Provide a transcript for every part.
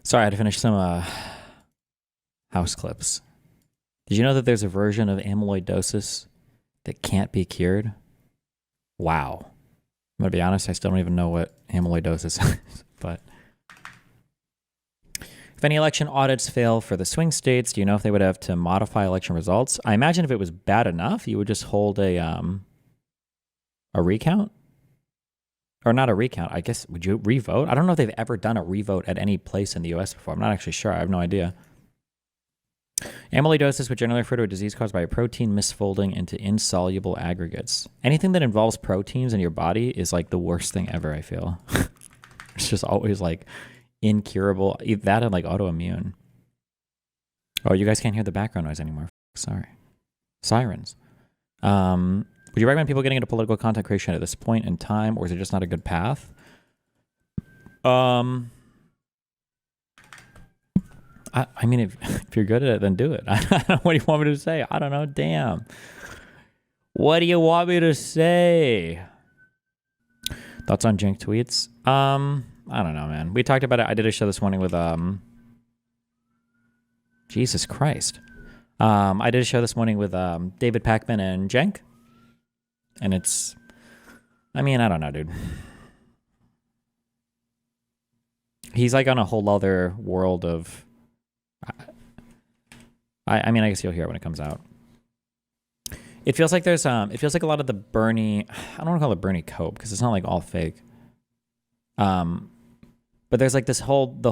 Sorry, I had to finish some house clips. Did you know that there's a version of amyloidosis that can't be cured? Wow. I'm going to be honest, I still don't even know what amyloidosis is, but... If any election audits fail for the swing states, do you know if they would have to modify election results? I imagine if it was bad enough, you would just hold a recount? Or not a recount, I guess, would you revote? I don't know if they've ever done a revote at any place in the US before. I'm not actually sure, I have no idea. Amyloidosis would generally refer to a disease caused by a protein misfolding into insoluble aggregates. Anything that involves proteins in your body is like the worst thing ever, I feel. It's just always like incurable. That and like autoimmune. Oh, you guys can't hear the background noise anymore. Sorry. Sirens. Would you recommend people getting into political content creation at this point in time, or is it just not a good path? I mean, if you're good at it, then do it. What do you want me to say? I don't know. Damn. What do you want me to say? Thoughts on Jink tweets? I don't know, man. We talked about it. I did a show this morning with Jesus Christ. I did a show this morning with David Pakman and Jenk. And it's, I mean, I don't know, dude. He's like on a whole other world of, I mean, I guess you'll hear it when it comes out. It feels like there's, it feels like a lot of the Bernie, I don't want to call it Bernie cope because it's not like all fake. But there's like the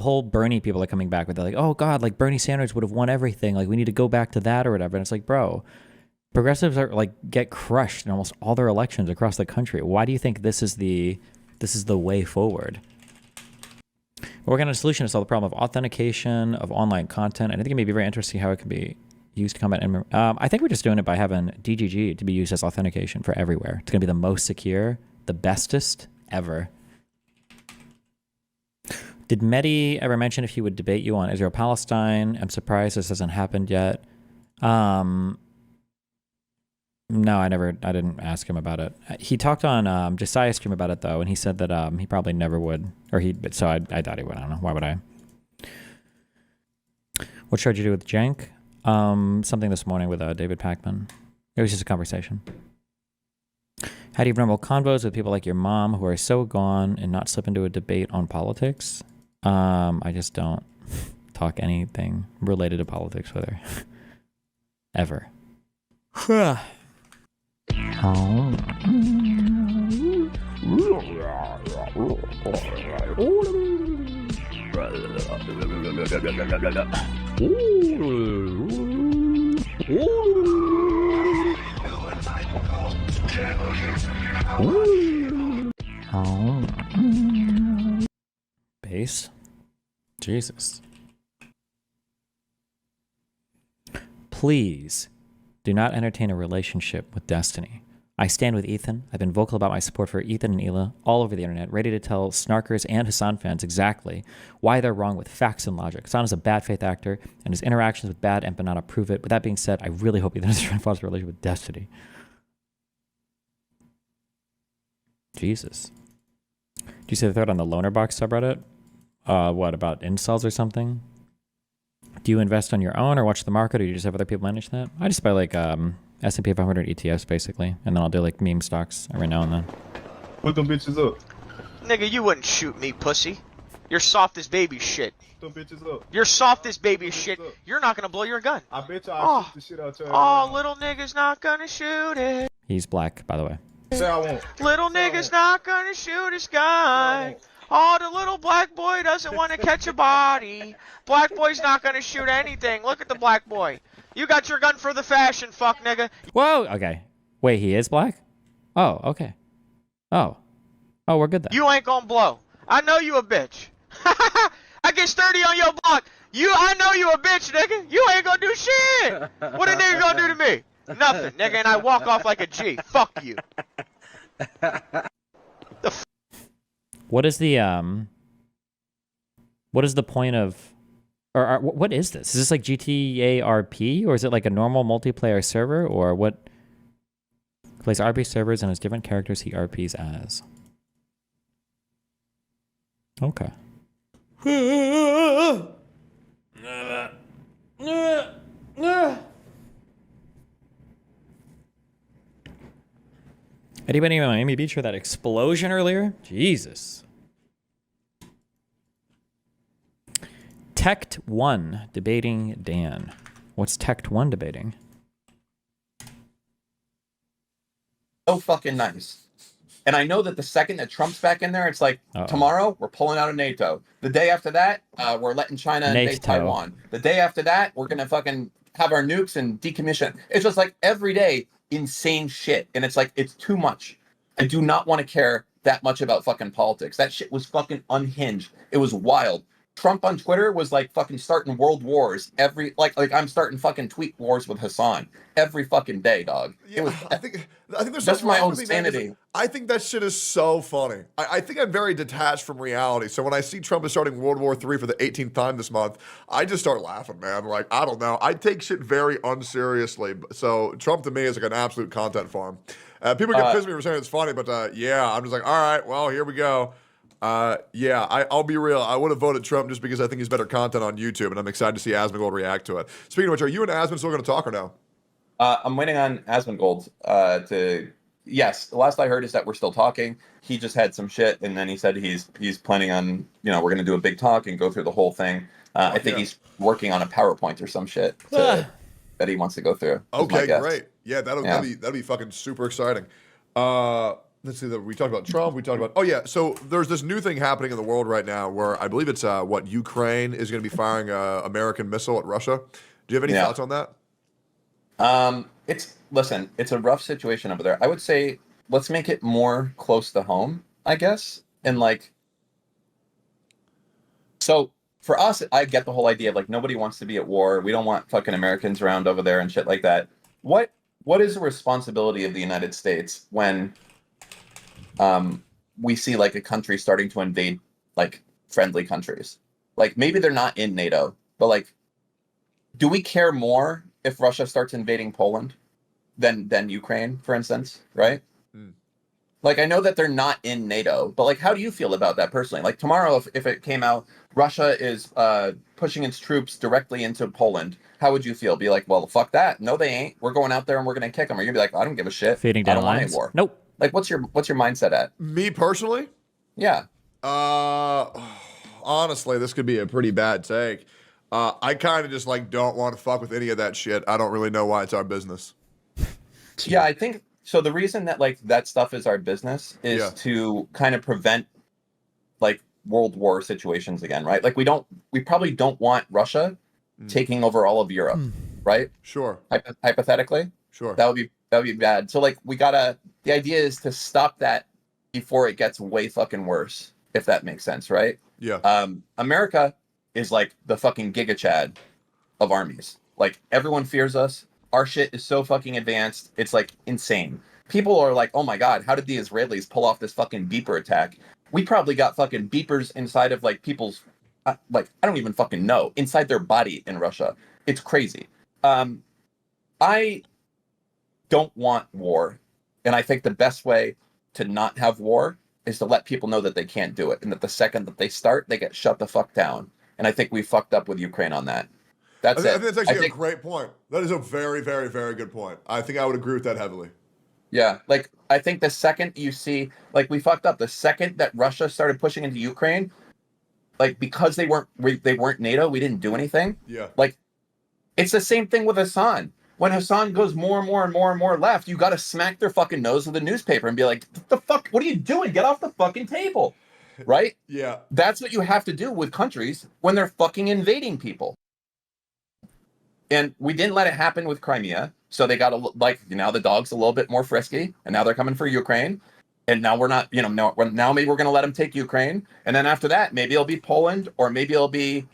whole Bernie people are coming back with, they're like, oh God, like Bernie Sanders would have won everything. Like we need to go back to that or whatever. And it's like, bro, progressives are like get crushed in almost all their elections across the country. Why do you think this is the way forward? We're working on a solution to solve the problem of authentication of online content. And I think it may be very interesting how it can be used to combat. I think we're just doing it by having DGG to be used as authentication for everywhere. It's going to be the most secure, the bestest ever. Did Mehdi ever mention if he would debate you on Israel-Palestine? I'm surprised this hasn't happened yet. No, I didn't ask him about it. He talked on Josiah's stream about it though, and he said that he probably never would, so I thought he would. I don't know. Why would I? What should you do with Jenk? Something this morning with David Pakman. It was just a conversation. How do you have normal convos with people like your mom who are so gone and not slip into a debate on politics? I just don't talk anything related to politics with her. Ever. Bass? Jesus. Please do not entertain a relationship with Destiny. I stand with Ethan. I've been vocal about my support for Ethan and Hila all over the internet, ready to tell snarkers and Hassan fans exactly why they're wrong with facts and logic. Hassan is a bad faith actor, and his interactions with bad empanadas prove it. With that being said, I really hope Ethan is trying to foster a relationship with Destiny. Jesus. Do you see the thread on the Loner Box subreddit? What, about incels or something? Do you invest on your own or watch the market, or do you just have other people manage that? I just buy like S&P 500 ETFs basically, and then I'll do like meme stocks every now and then. Put them bitches up. Nigga, you wouldn't shoot me, pussy. You're soft as baby shit. Put them bitches up. You're soft as baby shit. You're not gonna blow your gun. I bet y'all shoot the shit out your Oh, little nigga's not gonna shoot it. He's black, by the way. Say I won't. Little nigga's not gonna shoot his guy. Oh, the little black boy doesn't want to catch a body. Black boy's not gonna shoot anything. Look at the black boy. You got your gun for the fashion, fuck nigga. Whoa, okay. Wait, he is black? Oh, okay. Oh, we're good then. You ain't gonna blow. I know you a bitch. I get sturdy on your block. I know you a bitch, nigga. You ain't gonna do shit. What a nigga gonna do to me? Nothing, nigga, and I walk off like a G. Fuck you. What is the point of, or what is this? Is this like GTA RP, or is it like a normal multiplayer server, or what? Plays RP servers and has different characters he RPs as. Okay. Anybody in Miami Beach heard that explosion earlier? Jesus. Tect 1 debating Dan. What's Tect 1 debating? So fucking nice. And I know that the second that Trump's back in there, it's like, tomorrow, we're pulling out of NATO. The day after that, we're letting China invade Taiwan. The day after that, we're going to fucking have our nukes and decommission. It's just like every day, insane shit. And it's like, it's too much. I do not want to care that much about fucking politics. That shit was fucking unhinged. It was wild. Trump on Twitter was like fucking starting world wars every like I'm starting fucking tweet wars with Hassan every fucking day, dog. Yeah, it was. I think there's just my own sanity. sanity. I think that shit is so funny. I think I'm very detached from reality. So when I see Trump is starting World War III for the 18th time this month, I just start laughing, man. Like, I don't know. I take shit very unseriously. So Trump to me is like an absolute content farm. People get pissed at me for saying it's funny, but yeah, I'm just like, all right, well, here we go. Yeah, I'll be real. I would have voted Trump just because I think he's better content on YouTube, and I'm excited to see Asmongold react to it. Speaking of which, are you and Asmon still going to talk or no? I'm waiting on Asmongold to. Yes, the last I heard is that we're still talking. He just had some shit, and then he said he's planning on, we're going to do a big talk and go through the whole thing. I think he's working on a PowerPoint or some shit that he wants to go through. Okay, great. Yeah, that'll be fucking super exciting. Let's see. We talked about Trump. We talked about. So there's this new thing happening in the world right now where I believe it's Ukraine is going to be firing a American missile at Russia. Do you have any thoughts on that? It's a rough situation over there. I would say let's make it more close to home, I guess. And so for us, I get the whole idea of like nobody wants to be at war. We don't want fucking Americans around over there and shit like that. What is the responsibility of the United States when we see like a country starting to invade like friendly countries? Like maybe they're not in NATO, but like, do we care more if Russia starts invading Poland than Ukraine, for instance, right? Like I know that they're not in NATO, but like how do you feel about that personally? Like tomorrow, if it came out Russia is pushing its troops directly into Poland, how would you feel? Be like, well, fuck that. No, they ain't. We're going out there and we're gonna kick them. Or you're gonna be like, I don't give a shit. Feeding down I don't want lines. any war. Nope. Like, what's your mindset at? Me personally? Yeah. Honestly, this could be a pretty bad take. I kind of just like don't want to fuck with any of that shit. I don't really know why it's our business. Yeah, I think so. The reason that like that stuff is our business is to kind of prevent like world war situations again, right? Like we probably don't want Russia taking over all of Europe, right? Sure. Hypothetically, sure. That would be bad. So like the idea is to stop that before it gets way fucking worse, if that makes sense, right? Yeah. America is like the fucking Giga Chad of armies. Like everyone fears us. Our shit is so fucking advanced. It's like insane. People are like, oh my God, how did the Israelis pull off this fucking beeper attack? We probably got fucking beepers inside of like people's, like, I don't even fucking know, inside their body in Russia. It's crazy. I don't want war. And I think the best way to not have war is to let people know that they can't do it. And that the second that they start, they get shut the fuck down. And I think we fucked up with Ukraine on that. I think that's actually a great point. That is a very, very, very good point. I think I would agree with that heavily. Yeah, like I think the second you see, like we fucked up. The second that Russia started pushing into Ukraine, like because they weren't NATO, we didn't do anything. Yeah. Like it's the same thing with Hassan. When Hassan goes more and more and more and more left, you got to smack their fucking nose with a newspaper and be like, "The fuck? What are you doing? Get off the fucking table!" Right? Yeah. That's what you have to do with countries when they're fucking invading people. And we didn't let it happen with Crimea. So they got now the dog's a little bit more frisky, and now they're coming for Ukraine. And now we're not, now maybe we're going to let them take Ukraine. And then after that, maybe it'll be Poland or maybe it'll be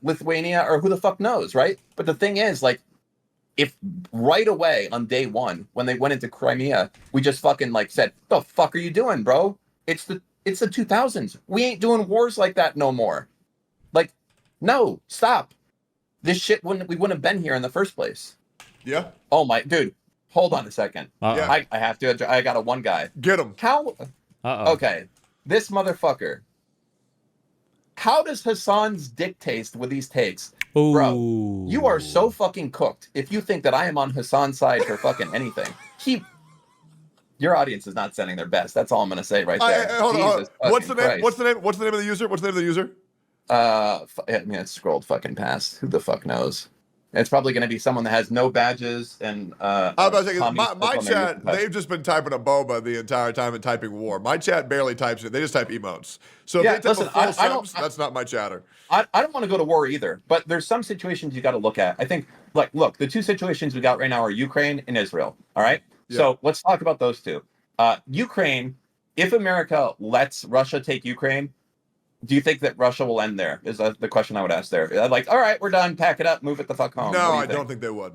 Lithuania or who the fuck knows, right? But the thing is, like, if right away on day one, when they went into Crimea, we just fucking like said, the fuck are you doing, bro? It's the 2000s. We ain't doing wars like that no more. Like, no, stop. This shit we wouldn't have been here in the first place. Yeah. Oh my dude, hold on a second. Yeah. I have to. I got a one guy. Get him. How? Okay, this motherfucker. How does Hassan's dick taste with these takes? Ooh. Bro, you are so fucking cooked if you think that I am on Hassan's side for fucking anything. your audience is not sending their best. That's all I'm gonna say right there. Hold on. Jesus What's the fucking name? What's the name? What's the name of the user? What's the name of the user? I mean, it scrolled fucking past. Who the fuck knows? It's probably going to be someone that has no badges and. I was about to say, my chat, they've just been typing a boba the entire time and typing war. My chat barely types it. They just type emotes. So if Yeah, they type listen, a full I sentence, don't- that's not my chatter. I don't want to go to war either, but there's some situations you got to look at. I think, like, look, the two situations we got right now are Ukraine and Israel. All right. Yeah. So let's talk about those two. Ukraine, if America lets Russia take Ukraine, do you think that Russia will end there? Is the question I would ask there. Like, all right, we're done. Pack it up. Move it the fuck home. No, What do you I don't think they would.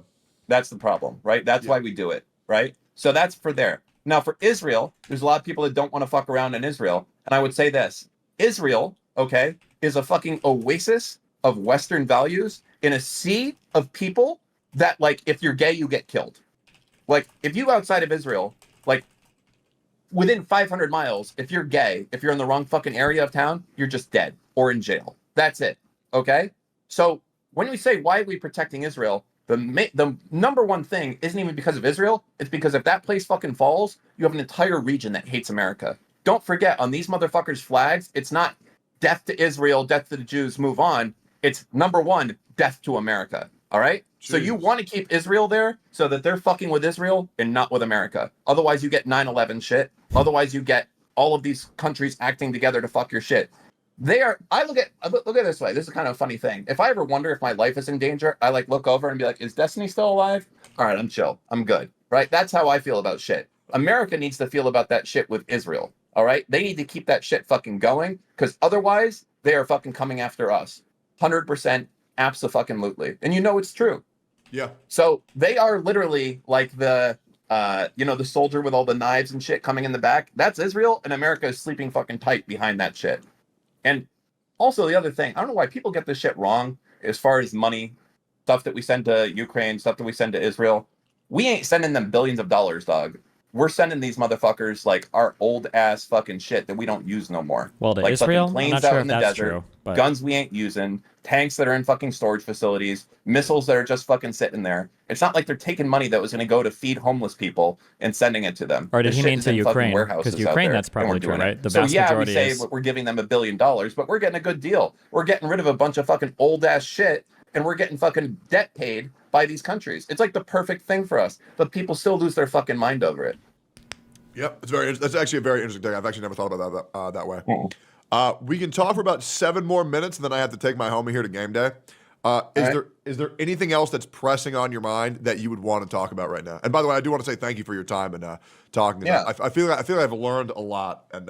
That's the problem, right? That's Yeah. why we do it, right? So that's for there. Now, for Israel, there's a lot of people that don't want to fuck around in Israel. And I would say this Israel, okay, is a fucking oasis of Western values in a sea of people that, like, if you're gay, you get killed. Like, if you outside of Israel, like, within 500 miles, if you're gay, if you're in the wrong fucking area of town, you're just dead or in jail. That's it. Okay? So when we say, why are we protecting Israel? The number one thing isn't even because of Israel. It's because if that place fucking falls, you have an entire region that hates America. Don't forget, on these motherfuckers' flags, it's not death to Israel, death to the Jews, move on. It's number one, death to America. All right? So you want to keep Israel there so that they're fucking with Israel and not with America. Otherwise, you get 9/11 shit. Otherwise, you get all of these countries acting together to fuck your shit. They are. I look at it this way. This is kind of a funny thing. If I ever wonder if my life is in danger, I like look over and be like, "Is Destiny still alive?" All right, I'm chill. I'm good. Right? That's how I feel about shit. America needs to feel about that shit with Israel. All right? They need to keep that shit fucking going because otherwise, they are fucking coming after us. 100%, abso-fucking-lutely. And you know it's true. Yeah. So they are literally like the the soldier with all the knives and shit coming in the back. That's Israel, and America is sleeping fucking tight behind that shit. And also the other thing, I don't know why people get this shit wrong as far as money, stuff that we send to Ukraine, stuff that we send to Israel. We ain't sending them billions of dollars, dog. We're sending these motherfuckers like our old ass fucking shit that we don't use no more. Well, to like Israel, planes I'm not sure out if in the that's desert, true. But guns we ain't using, tanks that are in fucking storage facilities, missiles that are just fucking sitting there. It's not like they're taking money that was going to go to feed homeless people and sending it to them. or did This he shit mean is to in fucking Ukraine? warehouses Because out Ukraine, there, that's and we're probably true, doing it. right? The So vast yeah, we majority say is. we're giving them $1 billion, but we're getting a good deal. We're getting rid of a bunch of fucking old ass shit, and we're getting fucking debt paid by these countries. It's like the perfect thing for us, but people still lose their fucking mind over it. Yep. That's actually a very interesting thing. I've actually never thought about that way. Mm. We can talk for about 7 more minutes, and then I have to take my homie here to game day. Is there anything else that's pressing on your mind that you would want to talk about right now? And by the way, I do want to say thank you for your time and talking. Yeah. I feel like I've learned a lot, and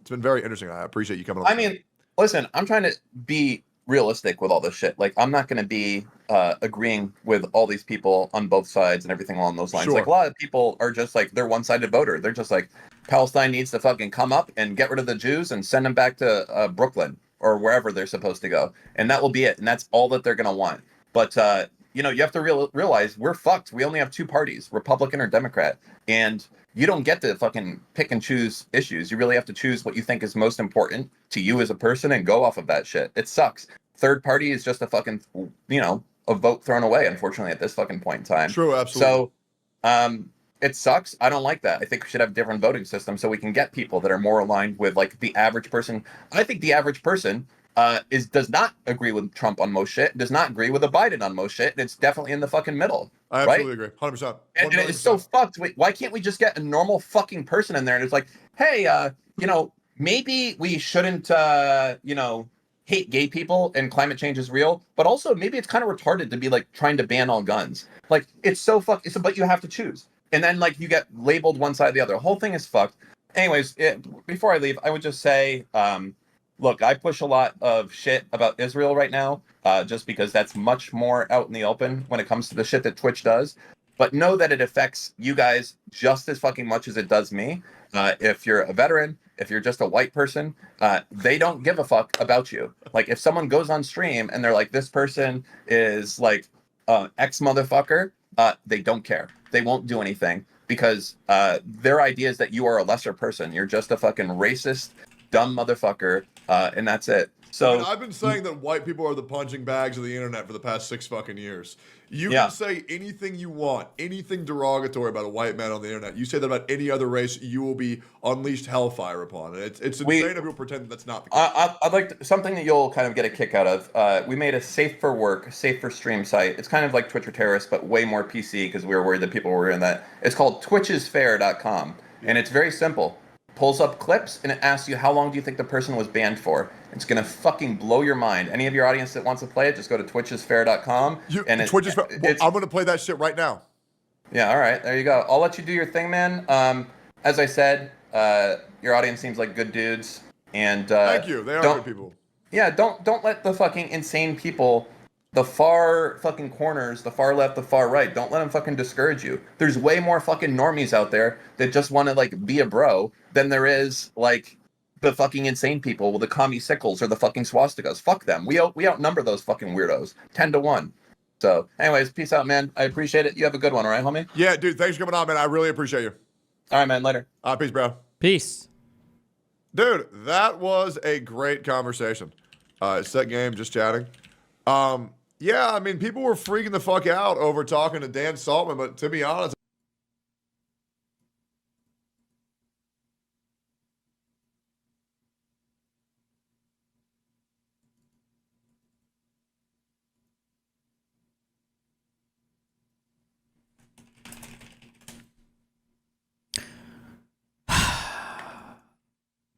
it's been very interesting. I appreciate you coming on. I mean, listen, I'm trying to be realistic with all this shit. Like, I'm not going to be agreeing with all these people on both sides and everything along those lines. Sure. Like, a lot of people are just like, they're one-sided voter. They're just like, Palestine needs to fucking come up and get rid of the Jews and send them back to Brooklyn or wherever they're supposed to go. And that will be it. And that's all that they're going to want. But, you have to realize we're fucked. We only have 2 parties, Republican or Democrat. And you don't get to fucking pick and choose issues. You really have to choose what you think is most important to you as a person and go off of that shit. It sucks. Third party is just a fucking, a vote thrown away, unfortunately, at this fucking point in time. True, absolutely. So, it sucks. I don't like that. I think we should have a different voting system so we can get people that are more aligned with, like, the average person. I think the average person does not agree with Trump on most shit, does not agree with a Biden on most shit, and it's definitely in the fucking middle. I absolutely agree, 100%. And it's so fucked. Why can't we just get a normal fucking person in there and it's like, hey, maybe we shouldn't, hate gay people and climate change is real, but also maybe it's kind of retarded to be like trying to ban all guns. Like, it's so fucked. But you have to choose. And then, like, you get labeled one side or the other. The whole thing is fucked. Anyways, before I leave, I would just say, look, I push a lot of shit about Israel right now, just because that's much more out in the open when it comes to the shit that Twitch does. But know that it affects you guys just as fucking much as it does me. If you're a veteran, if you're just a white person, they don't give a fuck about you. Like, if someone goes on stream and they're like, this person is like X motherfucker, they don't care. They won't do anything because their idea is that you are a lesser person. You're just a fucking racist, dumb motherfucker, and that's it. So I mean, I've been saying that white people are the punching bags of the internet for the past 6 fucking years. You Yeah. can say anything you want, anything derogatory about a white man on the internet. You say that about any other race, you will be unleashed hellfire upon. And it's insane if people pretend that that's not the case. I'd like something that you'll kind of get a kick out of. We made a safe for work, safe for stream site. It's kind of like Twitch or Terrorist, but way more PC because we were worried that people were in that. It's called twitchesfair.com, and it's very simple. Pulls up clips and it asks you how long do you think the person was banned for. It's gonna fucking blow your mind. Any of your audience that wants to play it, just go to twitchesfair.com. I'm gonna play that shit right now. Yeah, all right, there you go. I'll let you do your thing, man. As I said, your audience seems like good dudes, and thank you. They are good people. Yeah, don't let the fucking insane people, the far fucking corners, the far left, the far right, don't let them fucking discourage you. There's way more fucking normies out there that just want to like be a bro than there is like the fucking insane people with the commie sickles or the fucking swastikas. Fuck them. We outnumber those fucking weirdos 10-1. So, anyways, peace out, man. I appreciate it. You have a good one, all right, homie? Yeah, dude. Thanks for coming on, man. I really appreciate you. All right, man. Later. Peace, bro. Peace. Dude, that was a great conversation. Set game, just chatting. Yeah, I mean, people were freaking the fuck out over talking to Dan Saltman, but to be honest,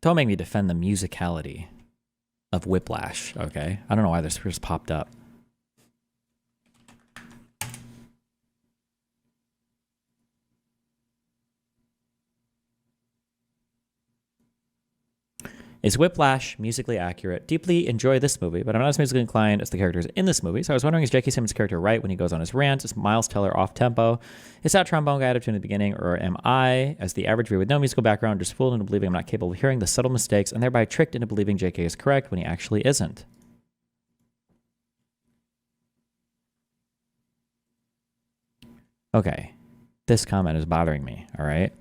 Don't make me defend the musicality of Whiplash, okay? I don't know why this just popped up. Is Whiplash musically accurate? Deeply enjoy this movie, but I'm not as musically inclined as the characters in this movie. So I was wondering, is J.K. Simmons' character right when he goes on his rants? Is Miles Teller off-tempo? Is that trombone guy out of tune at the beginning? Or am I, as the average viewer with no musical background, just fooled into believing I'm not capable of hearing the subtle mistakes and thereby tricked into believing J.K. is correct when he actually isn't? Okay. This comment is bothering me, all right?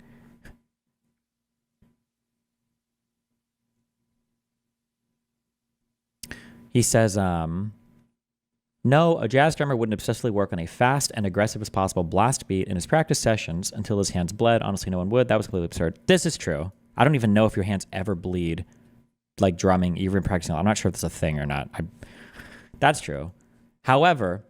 He says, no, a jazz drummer wouldn't obsessively work on a fast and aggressive as possible blast beat in his practice sessions until his hands bled. Honestly, no one would. That was completely absurd. This is true. I don't even know if your hands ever bleed, like drumming, even practicing. I'm not sure if that's a thing or not. That's true. However,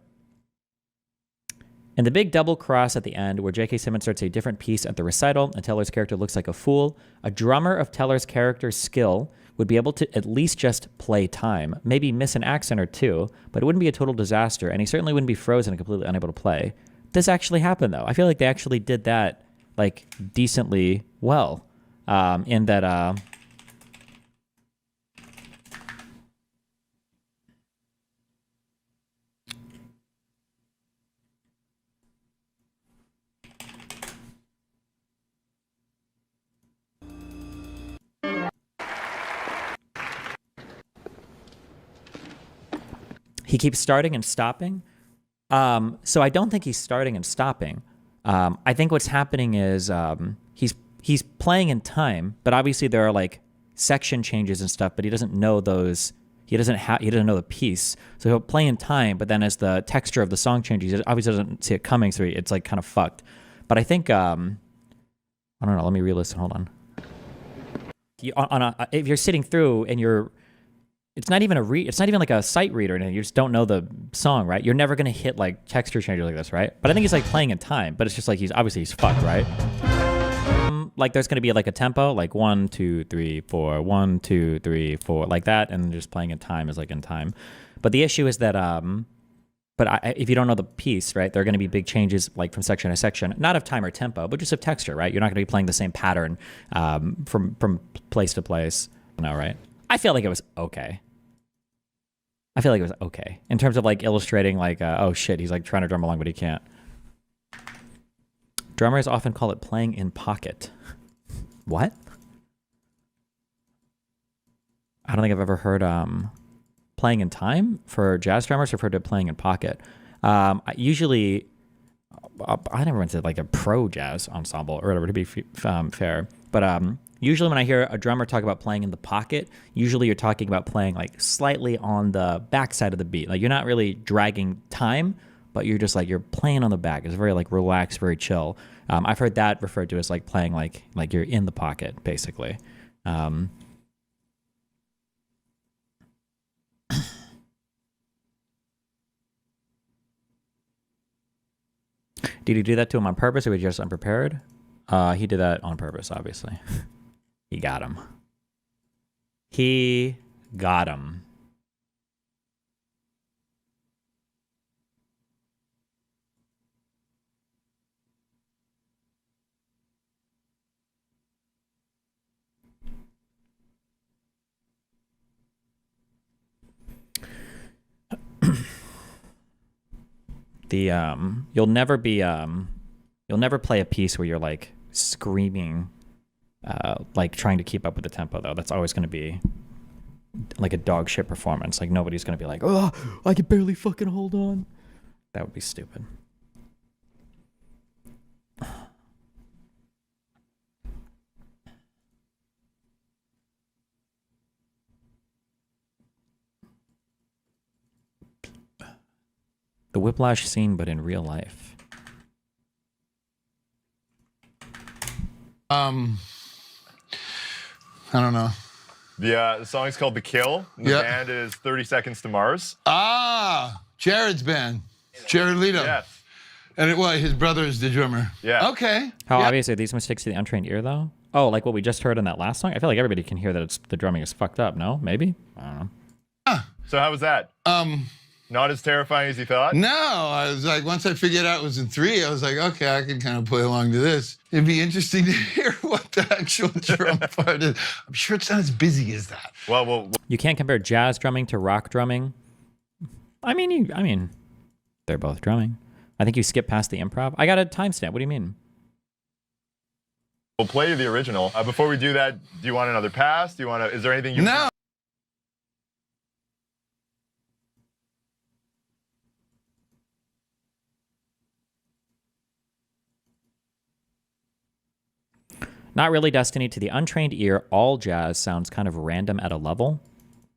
in the big double cross at the end, where J.K. Simmons starts a different piece at the recital and Teller's character looks like a fool, a drummer of Teller's character's skill would be able to at least just play time, maybe miss an accent or two, but it wouldn't be a total disaster, and he certainly wouldn't be frozen and completely unable to play. This actually happened, though. I feel like they actually did that, like, decently well, in that... He keeps starting and stopping. So I don't think he's starting and stopping. I think what's happening is he's playing in time, but obviously there are like section changes and stuff, but he doesn't know those. He doesn't know the piece. So he'll play in time, but then as the texture of the song changes, he obviously doesn't see it coming, so it's like kind of fucked. But I think I don't know. Let me re-listen. Hold on. If you're sitting through and you're it's not even like a sight reader, and you just don't know the song, right? You're never gonna hit like texture changes like this, right? But I think he's like playing in time, but it's just like he's fucked, right? Like there's gonna be like a tempo, like 1, 2, 3, 4, 1, 2, 3, 4, like that, and just playing in time is like in time. But the issue is that if you don't know the piece, right, there are gonna be big changes like from section to section, not of time or tempo, but just of texture, right? You're not gonna be playing the same pattern from place to place, no, right? I feel like it was okay. In terms of like illustrating like, oh shit, he's like trying to drum along, but he can't. Drummers often call it playing in pocket. What? I don't think I've ever heard playing in time for jazz drummers referred to playing in pocket. I never went to like a pro jazz ensemble or whatever, to be fair. but usually when I hear a drummer talk about playing in the pocket, usually you're talking about playing like slightly on the backside of the beat. Like you're not really dragging time, but you're just like you're playing on the back. It's very like relaxed, very chill. I've heard that referred to as like playing like you're in the pocket, basically. Did he do that to him on purpose, or was he just unprepared? He did that on purpose, obviously. He got him. He got him. You'll never play a piece where you're like screaming, like trying to keep up with the tempo, though. That's always going to be like a dog shit performance. Like nobody's going to be like, oh, I can barely fucking hold on. That would be stupid. The Whiplash scene, but in real life. I don't know. The song is called The Kill. The band is 30 Seconds to Mars. Ah, Jared's band. Jared Leto. Yes. And his brother is the drummer. Yeah. Okay. How obvious are these mistakes to the untrained ear, though? Oh, like what we just heard in that last song? I feel like everybody can hear that the drumming is fucked up, no? Maybe? I don't know. So how was that? Not as terrifying as you thought? No, I was like, once I figured out it was in 3, I was like, okay, I can kind of play along to this. It'd be interesting to hear what the actual drum part is. I'm sure it's not as busy as that. Well, You can't compare jazz drumming to rock drumming. I mean, they're both drumming. I think you skip past the improv. I got a timestamp. What do you mean? we'll play you the original. Before we do that, do you want another pass? Is there anything you... No. Not really Destiny. To the untrained ear, all jazz sounds kind of random at a level.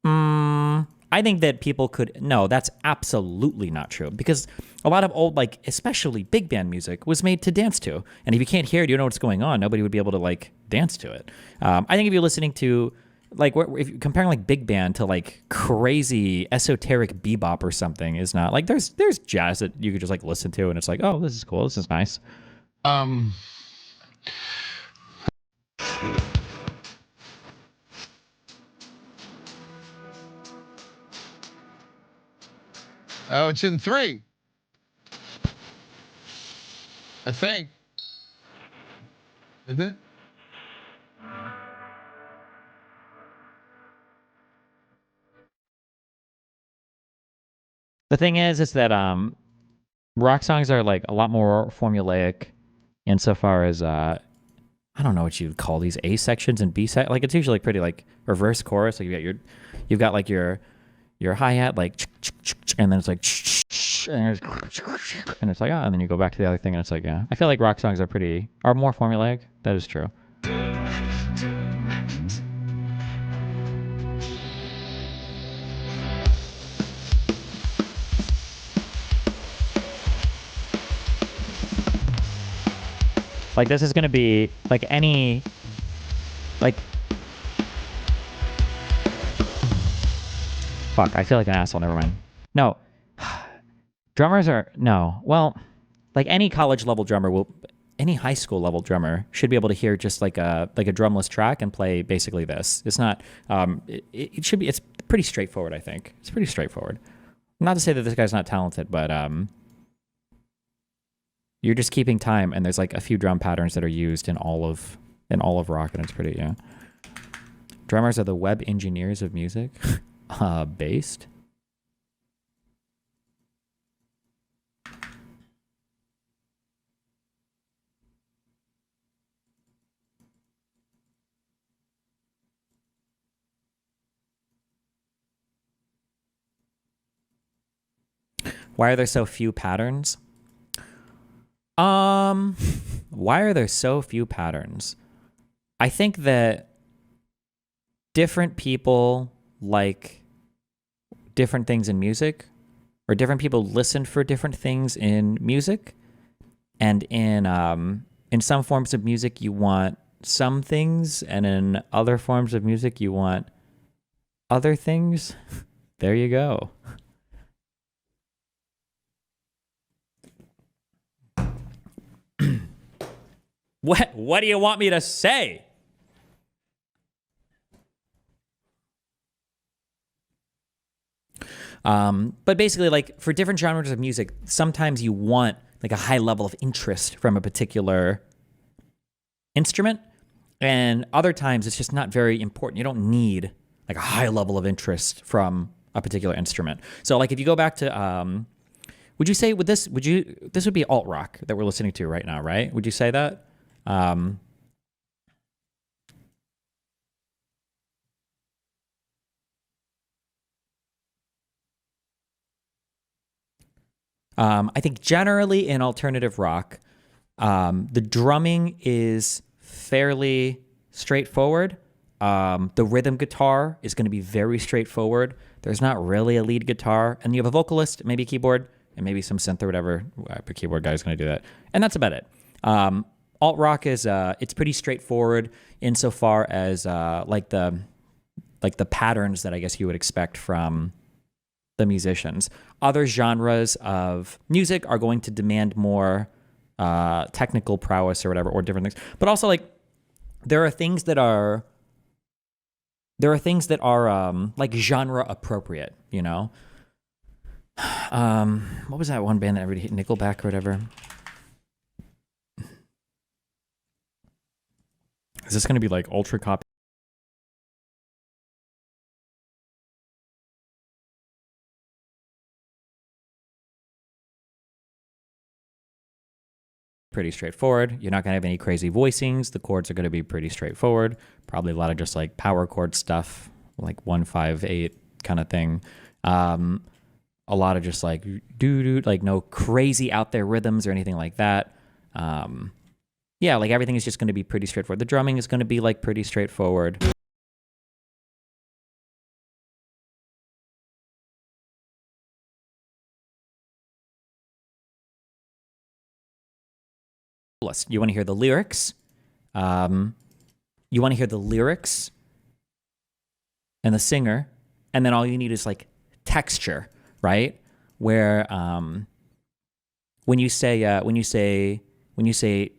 I think that people could... No, that's absolutely not true. Because a lot of old, like, especially big band music was made to dance to. And if you can't hear it, you don't know what's going on, nobody would be able to, like, dance to it. I think if you're listening to... Like, if you're comparing, like, big band to, like, crazy esoteric bebop or something is not... Like, there's jazz that you could just, like, listen to, and it's like, oh, this is cool, this is nice. Oh, it's in 3. I think. Is it? The thing is that rock songs are like a lot more formulaic insofar as I don't know what you'd call these A sections and B sec. Like it's usually pretty like reverse chorus. Like you've got like your hi-hat like and then it's like and it's like and then you go back to the other thing and it's like I feel like rock songs are more formulaic. That is true. Like this is gonna be like any like fuck, I feel like an asshole, never mind. No. Drummers are well, like any college level drummer any high school level drummer should be able to hear just like a drumless track and play basically this. It's not it should be it's pretty straightforward, I think. It's pretty straightforward. Not to say that this guy's not talented, but you're just keeping time, and there's like a few drum patterns that are used in all of rock, and it's pretty Drummers are the web engineers of music. Based. Why are there so few patterns? Why are there so few patterns? I think that different people like different things in music, or different people listen for different things in music. And in some forms of music, you want some things, and in other forms of music, you want other things. There you go. What do you want me to say? But basically, like, for different genres of music, sometimes you want like a high level of interest from a particular instrument, and other times it's just not very important. You don't need like a high level of interest from a particular instrument. So like if you go back to would you say with this this would be alt rock that we're listening to right now, right? Would you say that? I think generally in alternative rock, the drumming is fairly straightforward. The rhythm guitar is going to be very straightforward. There's not really a lead guitar, and you have a vocalist, maybe keyboard, and maybe some synth or whatever. The keyboard guy is going to do that, and that's about it. Alt rock is it's pretty straightforward insofar as like the patterns that I guess you would expect from the musicians. Other genres of music are going to demand more technical prowess or whatever, or different things. But also, like, there are things that are like genre appropriate, you know? What was that one band that everybody hit, Nickelback or whatever? Is this going to be like ultra copy? Pretty straightforward. You're not going to have any crazy voicings. The chords are going to be pretty straightforward. Probably a lot of just like power chord stuff, like 1-5-8 kind of thing. A lot of just like doo-doo, like no crazy out there rhythms or anything like that. Yeah, like everything is just going to be pretty straightforward. The drumming is going to be like pretty straightforward. You want to hear the lyrics. You want to hear the lyrics and the singer, and then all you need is like texture, right? Where when you say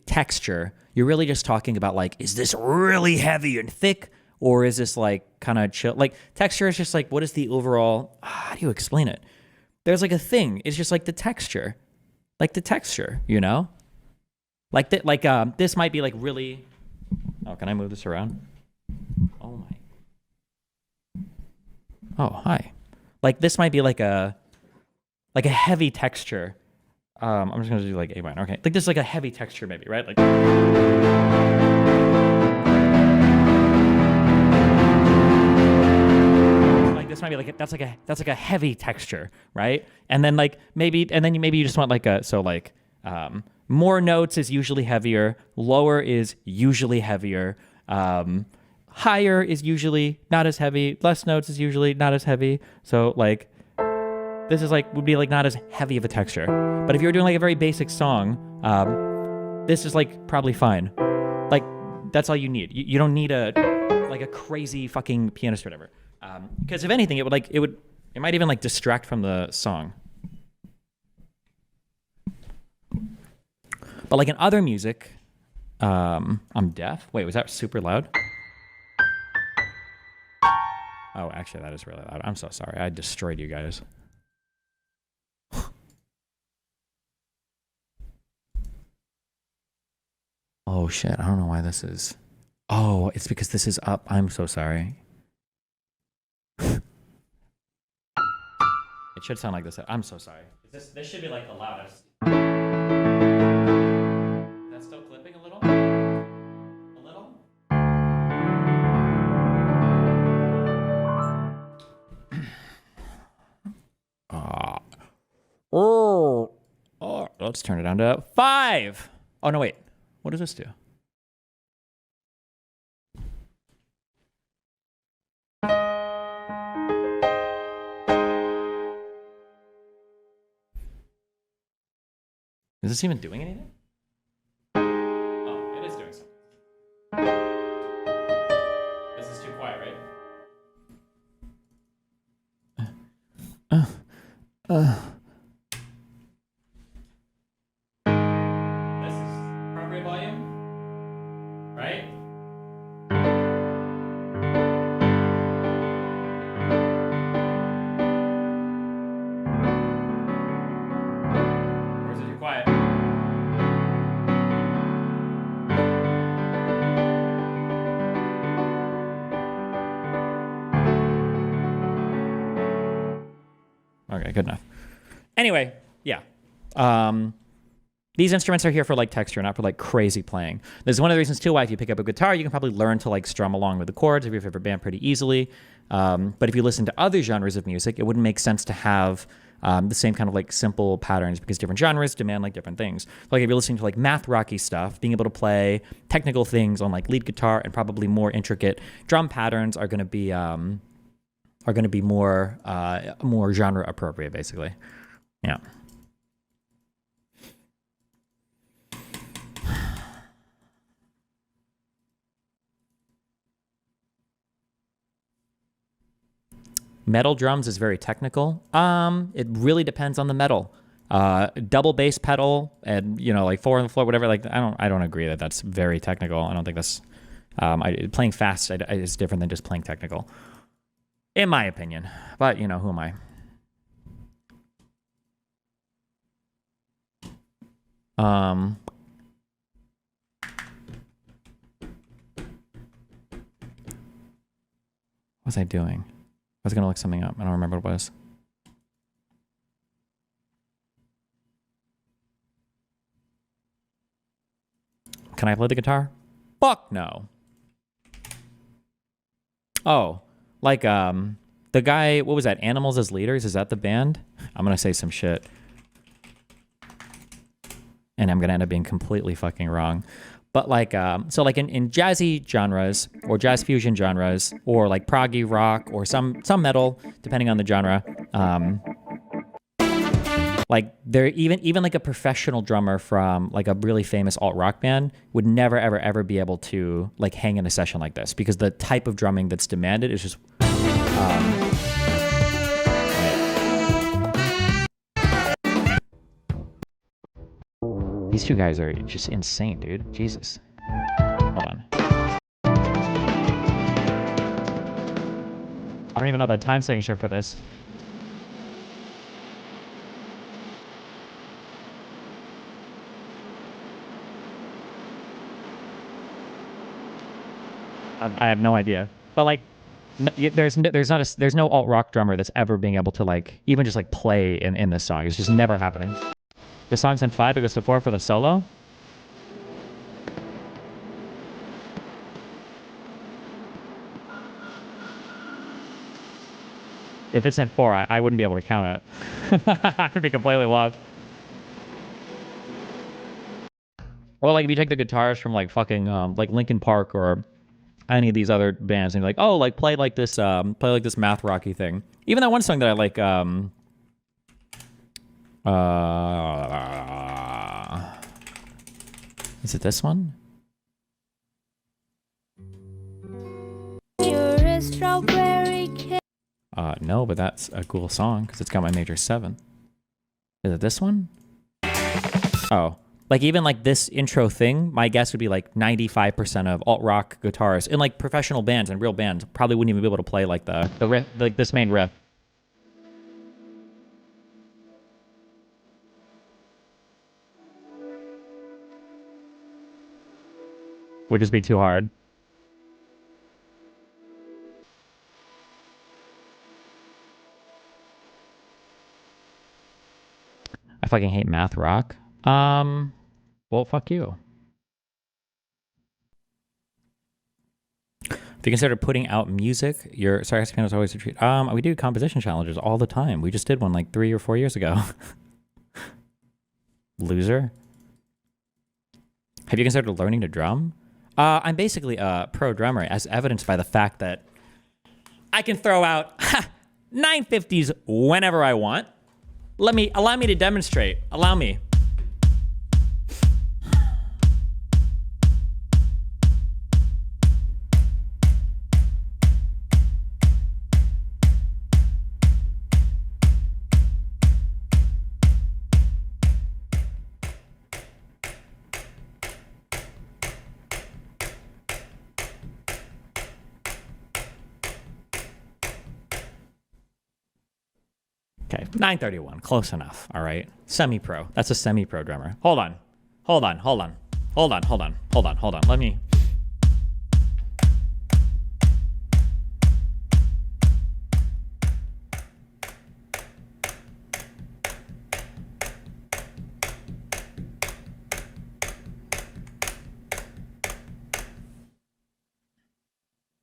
texture, you're really just talking about like, is this really heavy and thick, or is this like kind of chill? Like texture is just like, what is the overall? How do you explain it? There's like a thing. It's just like the texture, you know. Like that, like this might be like really. Oh, can I move this around? Oh my. Oh, hi. Like this might be like a heavy texture. I'm just gonna do like A minor. Okay, like this is like a heavy texture, maybe, right? Like. This might be like that's like a heavy texture, right? And then like maybe you just want like a more notes is usually heavier, lower is usually heavier, higher is usually not as heavy, less notes is usually not as heavy. So like this is like would be like not as heavy of a texture. But if you're doing like a very basic song, this is like probably fine. Like that's all you need. You don't need a crazy fucking pianist or whatever. Because if anything, it might even like distract from the song. But like in other music, I'm deaf. Wait, was that super loud? Oh, actually, that is really loud. I'm so sorry. I destroyed you guys. Oh shit! I don't know why this is. Oh, it's because this is up. I'm so sorry. It should sound like this. I'm so sorry. This should be like the loudest. That's still clipping a little? A little? Let's turn it down to 5. Oh, no, wait. What does this do? Is this even doing anything? Oh, it is doing something. This is too quiet, right? This is appropriate volume, right? Or is it too quiet? Okay, good enough. Anyway, yeah. These instruments are here for like texture, not for like crazy playing. This is one of the reasons too why if you pick up a guitar, you can probably learn to like strum along with the chords of your favorite band pretty easily. But if you listen to other genres of music, it wouldn't make sense to have the same kind of like simple patterns because different genres demand like different things. Like if you're listening to like math rocky stuff, being able to play technical things on like lead guitar and probably more intricate drum patterns are going to be more genre appropriate, basically. Yeah. Metal drums is very technical. It really depends on the metal. Double bass pedal and like 4 on the floor, whatever. Like I don't agree that that's very technical. I don't think that's playing fast is different than just playing technical, in my opinion. But who am I? What was I doing? I was going to look something up. I don't remember what it was. Can I play the guitar? Fuck no. Oh, like the guy, what was that? Animals as Leaders? Is that the band? I'm going to say some shit. And I'm going to end up being completely fucking wrong. But like, so like in jazzy genres or jazz fusion genres or like proggy rock or some metal, depending on the genre, like there even like a professional drummer from like a really famous alt rock band would never ever be able to like hang in a session like this because the type of drumming that's demanded is just. These two guys are just insane, dude. Jesus. Hold on. I don't even know the time signature for this. I have no idea. But like, there's no alt rock drummer that's ever being able to like even just like play in this song. It's just never happening. The song's in 5, it goes to 4 for the solo. If it's in 4, I wouldn't be able to count it. I would be completely lost. Or like if you take the guitars from like fucking like Linkin Park or any of these other bands and you're like, oh, like play like this math rocky thing. Even that one song that I like is it this one? You're a strawberry cake. No, but that's a cool song because it's got my major 7. Is it this one? Oh, like even like this intro thing, my guess would be like 95% of alt rock guitarists in like professional bands and real bands probably wouldn't even be able to play like the riff, like this main riff. Would just be too hard. I fucking hate math rock. Well, fuck you. If you consider putting out music, your sarcastic piano is always a treat. We do composition challenges all the time. We just did one like 3 or 4 years ago. Loser. Have you considered learning to drum? I'm basically a pro drummer, as evidenced by the fact that I can throw out 950s whenever I want. Allow me to demonstrate. Allow me. 931. Close enough. All right. Semi-pro. That's a semi-pro drummer. Hold on. Let me.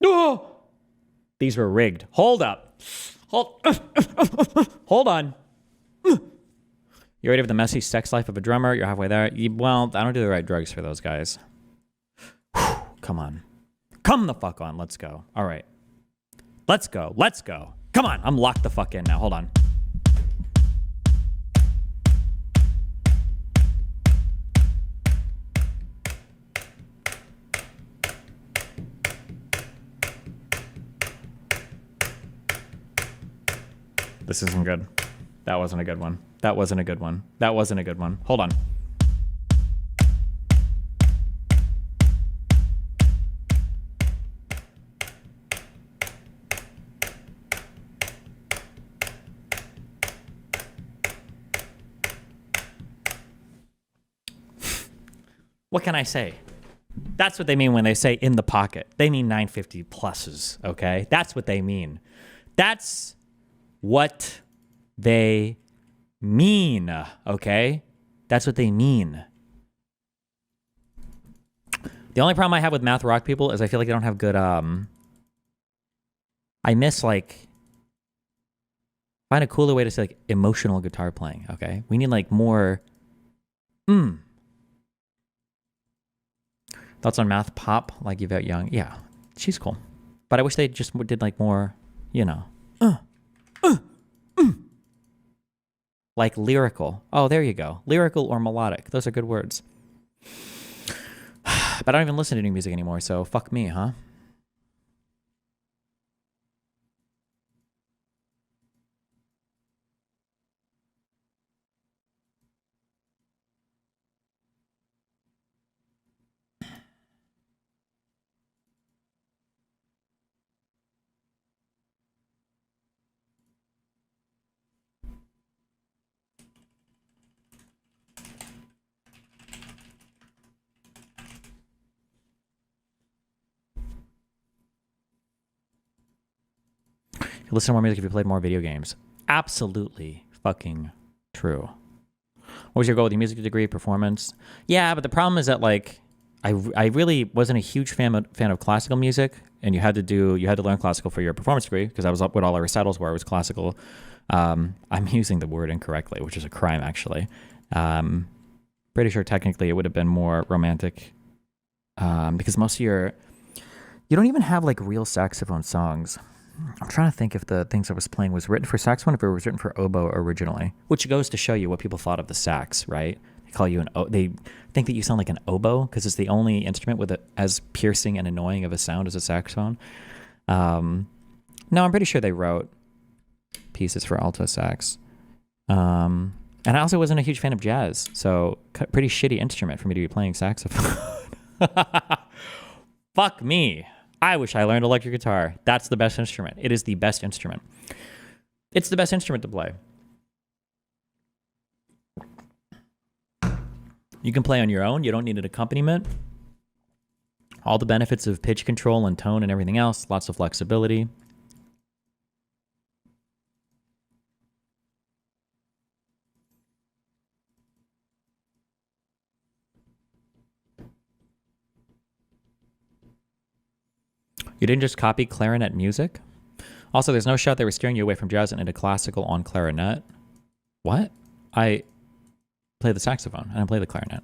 Oh! These were rigged. Hold up. Hold on. You ready for the messy sex life of a drummer? You're halfway there. Well, I don't do the right drugs for those guys. Come on. Come the fuck on. Let's go. All right. Let's go. Come on. I'm locked the fuck in now. Hold on. This isn't good. That wasn't a good one. Hold on. What can I say? That's what they mean when they say in the pocket. They mean 950 pluses, okay? That's what they mean. That's what they mean, okay? That's what they mean. The only problem I have with math rock people is I feel like they don't have good, I miss, like, find a cooler way to say, like, emotional guitar playing, okay? We need, like, more, Thoughts on math pop, like Yvette Young? Yeah, she's cool. But I wish they just did, like, more, you know, like lyrical. Oh, there you go. Lyrical or melodic. Those are good words. But I don't even listen to new music anymore, so fuck me, huh? You listen to more music if you played more video games. Absolutely fucking true. What was your goal with your music degree, performance? Yeah, but the problem is that, like, I really wasn't a huge fan of classical music, and you had to learn classical for your performance degree, because that was what all our recitals were. It was classical. I'm using the word incorrectly, which is a crime, actually. Pretty sure technically it would have been more romantic, because most of you don't even have, like, real saxophone songs. I'm trying to think if the things I was playing was written for saxophone, if it was written for oboe originally, which goes to show you what people thought of the sax, right? They call you they think that you sound like an oboe because it's the only instrument with as piercing and annoying of a sound as a saxophone. No, I'm pretty sure they wrote pieces for alto sax. And I also wasn't a huge fan of jazz, so pretty shitty instrument for me to be playing saxophone. Fuck me. I wish I learned electric guitar. That's the best instrument. It is the best instrument. It's the best instrument to play. You can play on your own. You don't need an accompaniment. All the benefits of pitch control and tone and everything else. Lots of flexibility. You didn't just copy clarinet music? Also, there's no shot they were steering you away from jazz and into classical on clarinet. What? I play the saxophone. I don't play the clarinet.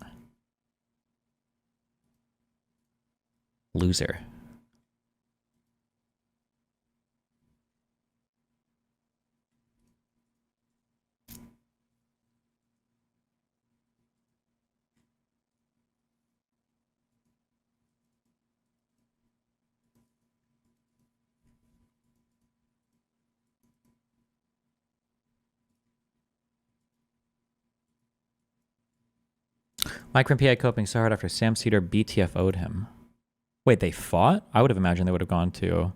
Loser. Mike from PI coping so hard after Sam Cedar BTFO'd him. Wait, they fought? I would have imagined they would have gone to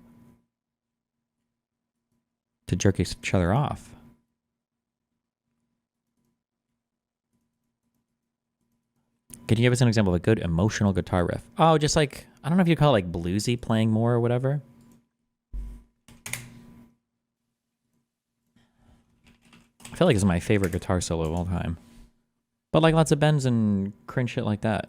jerk each other off. Can you give us an example of a good emotional guitar riff? Oh, just like, I don't know if you call it like bluesy playing more or whatever. I feel like it's my favorite guitar solo of all time. But like lots of bends and cringe shit like that.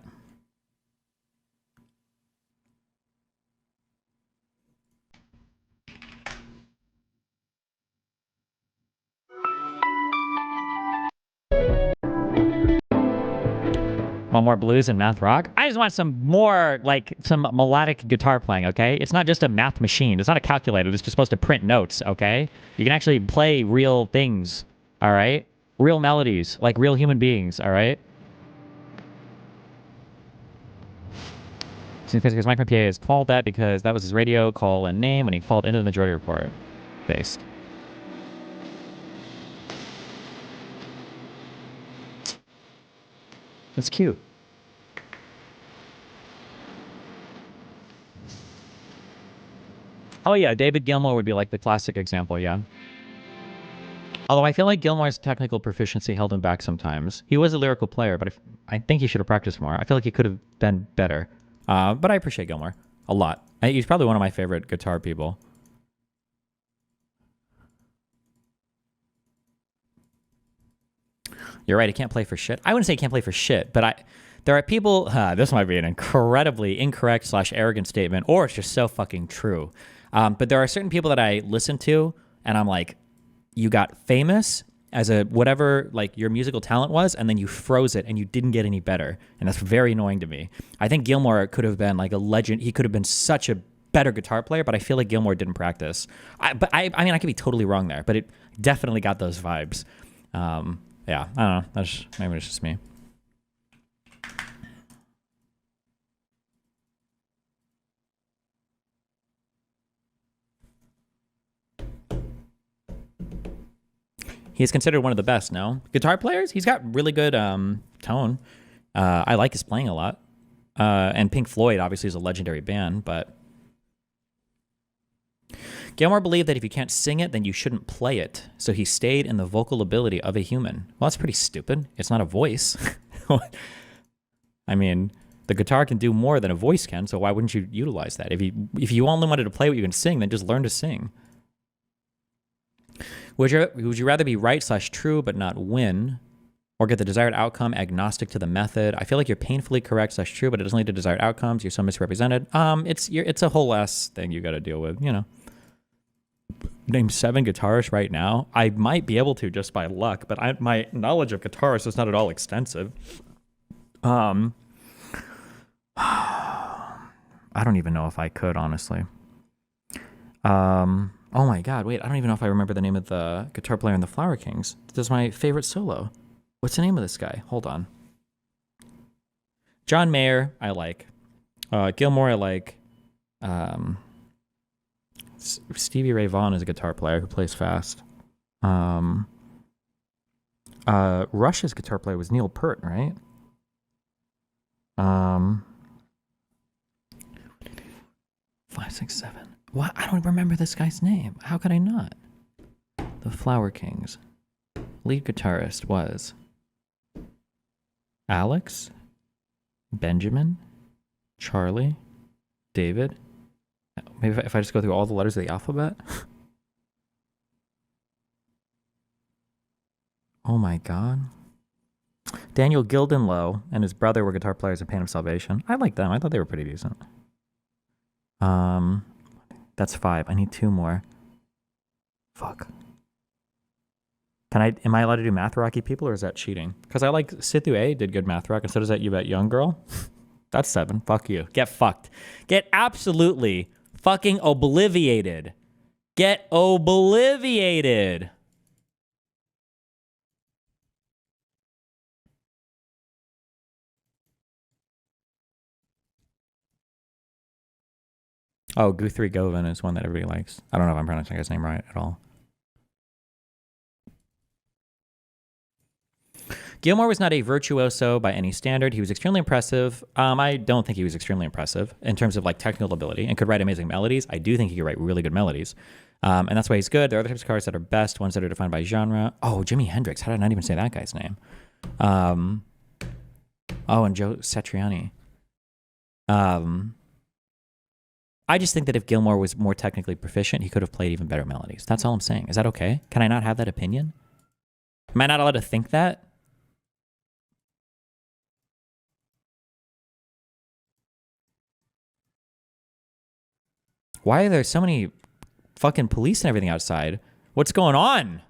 Want more blues and math rock? I just want some more, like, some melodic guitar playing, okay? It's not just a math machine. It's not a calculator. It's just supposed to print notes, okay? You can actually play real things, all right? Real melodies, like real human beings, all right? Because Mike PA has called that because that was his radio call and name when he called into the majority report. Based. That's cute. Oh yeah, David Gilmour would be like the classic example, yeah. Although I feel like Gilmour's technical proficiency held him back sometimes. He was a lyrical player, but I think he should have practiced more. I feel like he could have been better. But I appreciate Gilmour a lot. He's probably one of my favorite guitar people. You're right, he can't play for shit. I wouldn't say he can't play for shit, but there are people, this might be an incredibly incorrect / arrogant statement, or it's just so fucking true. But there are certain people that I listen to, and I'm like, you got famous as a whatever like your musical talent was, and then you froze it and you didn't get any better. And that's very annoying to me. I think Gilmour could have been like a legend. He could have been such a better guitar player, but I feel like Gilmour didn't practice. I mean, I could be totally wrong there, but it definitely got those vibes. Yeah, I don't know. Maybe it's just me. He's considered one of the best, no? Guitar players? He's got really good tone. I like his playing a lot. And Pink Floyd obviously is a legendary band, but... Gilmour believed that if you can't sing it, then you shouldn't play it. So he stayed in the vocal ability of a human. Well, that's pretty stupid. It's not a voice. I mean, the guitar can do more than a voice can, so why wouldn't you utilize that? If you only wanted to play what you can sing, then just learn to sing. Would you rather be right / true but not win, or get the desired outcome agnostic to the method? I feel like you're painfully correct / true, but it doesn't lead to desired outcomes. You're so misrepresented. It's a whole ass thing you got to deal with, you know. Name 7 guitarists right now. I might be able to just by luck, but my knowledge of guitarists is not at all extensive. I don't even know if I could, honestly. Oh my god, wait, I don't even know if I remember the name of the guitar player in the Flower Kings. This is my favorite solo. What's the name of this guy? Hold on. John Mayer, I like. Gilmour, I like. Stevie Ray Vaughan is a guitar player who plays fast. Rush's guitar player was Neil Peart, right? 5, 6, 7. What? I don't remember this guy's name. How could I not? The Flower Kings. Lead guitarist was Alex, Benjamin, Charlie, David. Maybe if I just go through all the letters of the alphabet. Oh my god. Daniel Gildenlow and his brother were guitar players in Pain of Salvation. I like them. I thought they were pretty decent. That's 5. I need 2 more. Fuck. Am I allowed to do math rocky people, or is that cheating? Because I like Sithu A did good math rock, and so does that You Bet Young Girl. That's 7. Fuck you. Get fucked. Get absolutely fucking obliviated. Get obliviated. Oh, Guthrie Govan is one that everybody likes. I don't know if I'm pronouncing his name right at all. Gilmour was not a virtuoso by any standard. He was extremely impressive. I don't think he was extremely impressive in terms of like technical ability and could write amazing melodies. I do think he could write really good melodies. And that's why he's good. There are other types of guitarists that are best, ones that are defined by genre. Oh, Jimi Hendrix. How did I not even say that guy's name? Oh, and Joe Satriani. I just think that if Gilmore was more technically proficient, he could have played even better melodies. That's all I'm saying. Is that okay? Can I not have that opinion? Am I not allowed to think that? Why are there so many fucking police and everything outside? What's going on?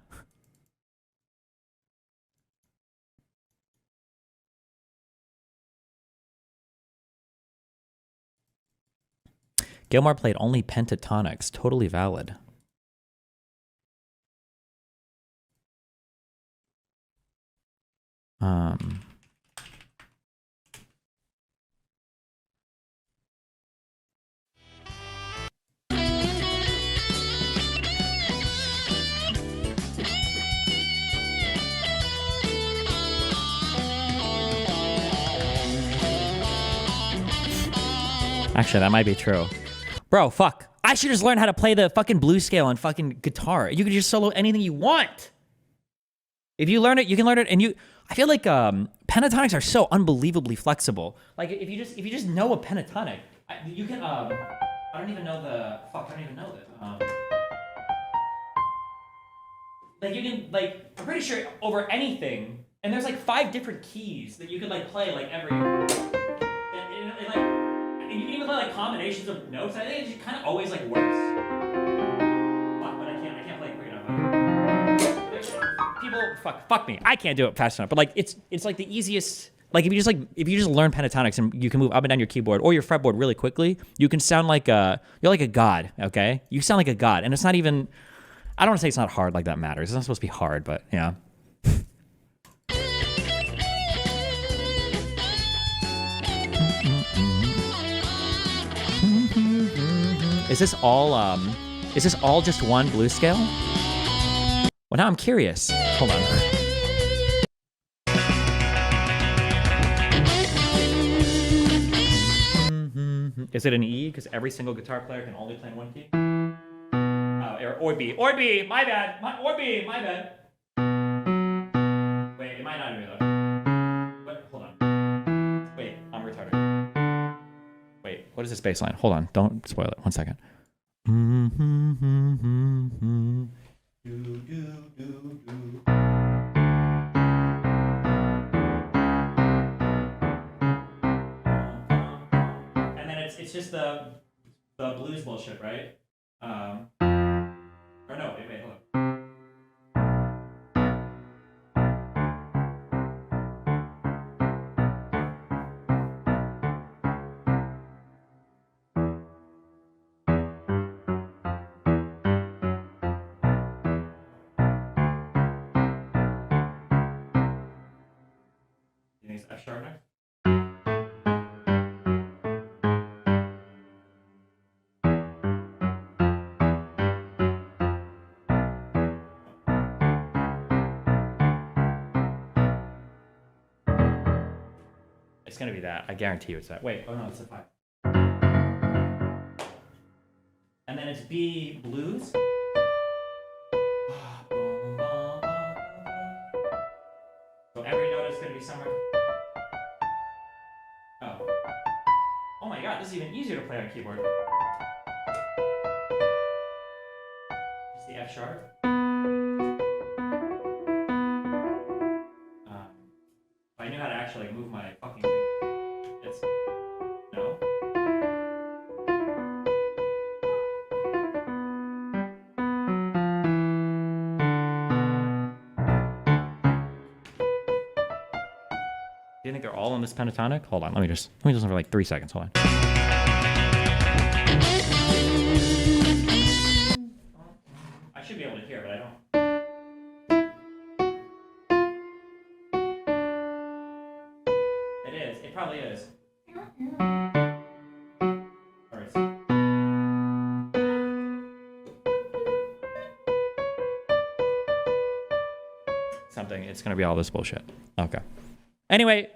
Gilmore played only pentatonics. Totally valid. Actually, that might be true. Bro, fuck. I should just learn how to play the fucking blues scale on fucking guitar. You can just solo anything you want. If you learn it, you can learn it. And I feel like pentatonics are so unbelievably flexible. Like if you just know a pentatonic, you can I don't even know the fuck. I don't even know this. Like you can I'm pretty sure over anything. And there's like 5 different keys that you could like play like every. And you can even play like combinations of notes. I think it just kind of always like works. Fuck, but I can't play quick enough. People, fuck me. I can't do it fast enough. But like, it's like the easiest. Like if you just learn pentatonics and you can move up and down your keyboard or your fretboard really quickly, you can sound like you're like a god. Okay, you sound like a god, and it's not even. I don't want to say it's not hard. Like that matters. It's not supposed to be hard, but yeah. Is this all just one blues scale? Well, now I'm curious. Hold on. Is it an E? Because every single guitar player can only play in one key? Or B. Or B! My bad! Or B! My bad! Wait, it might not be though. What? Hold on. Wait, I'm retarded. Wait, what is this bass line? Hold on, don't spoil it. 1 second. And then it's just the blues bullshit, right? Or no, wait, hold on. You think it's F sharp next? It's gonna be that. I guarantee you it's that. Wait, oh no, it's a 5. And then it's B blues. So every note is gonna be somewhere. Oh. Oh my god, this is even easier to play on keyboard. It's the F sharp. If I knew how to actually move my fucking fingers, it's no. Do you think they're all on this pentatonic? Hold on, let me just for like 3 seconds. Hold on. I should be able to hear, but I don't. It is. It probably is. All right. Something. It's gonna be all this bullshit. Okay. Anyway,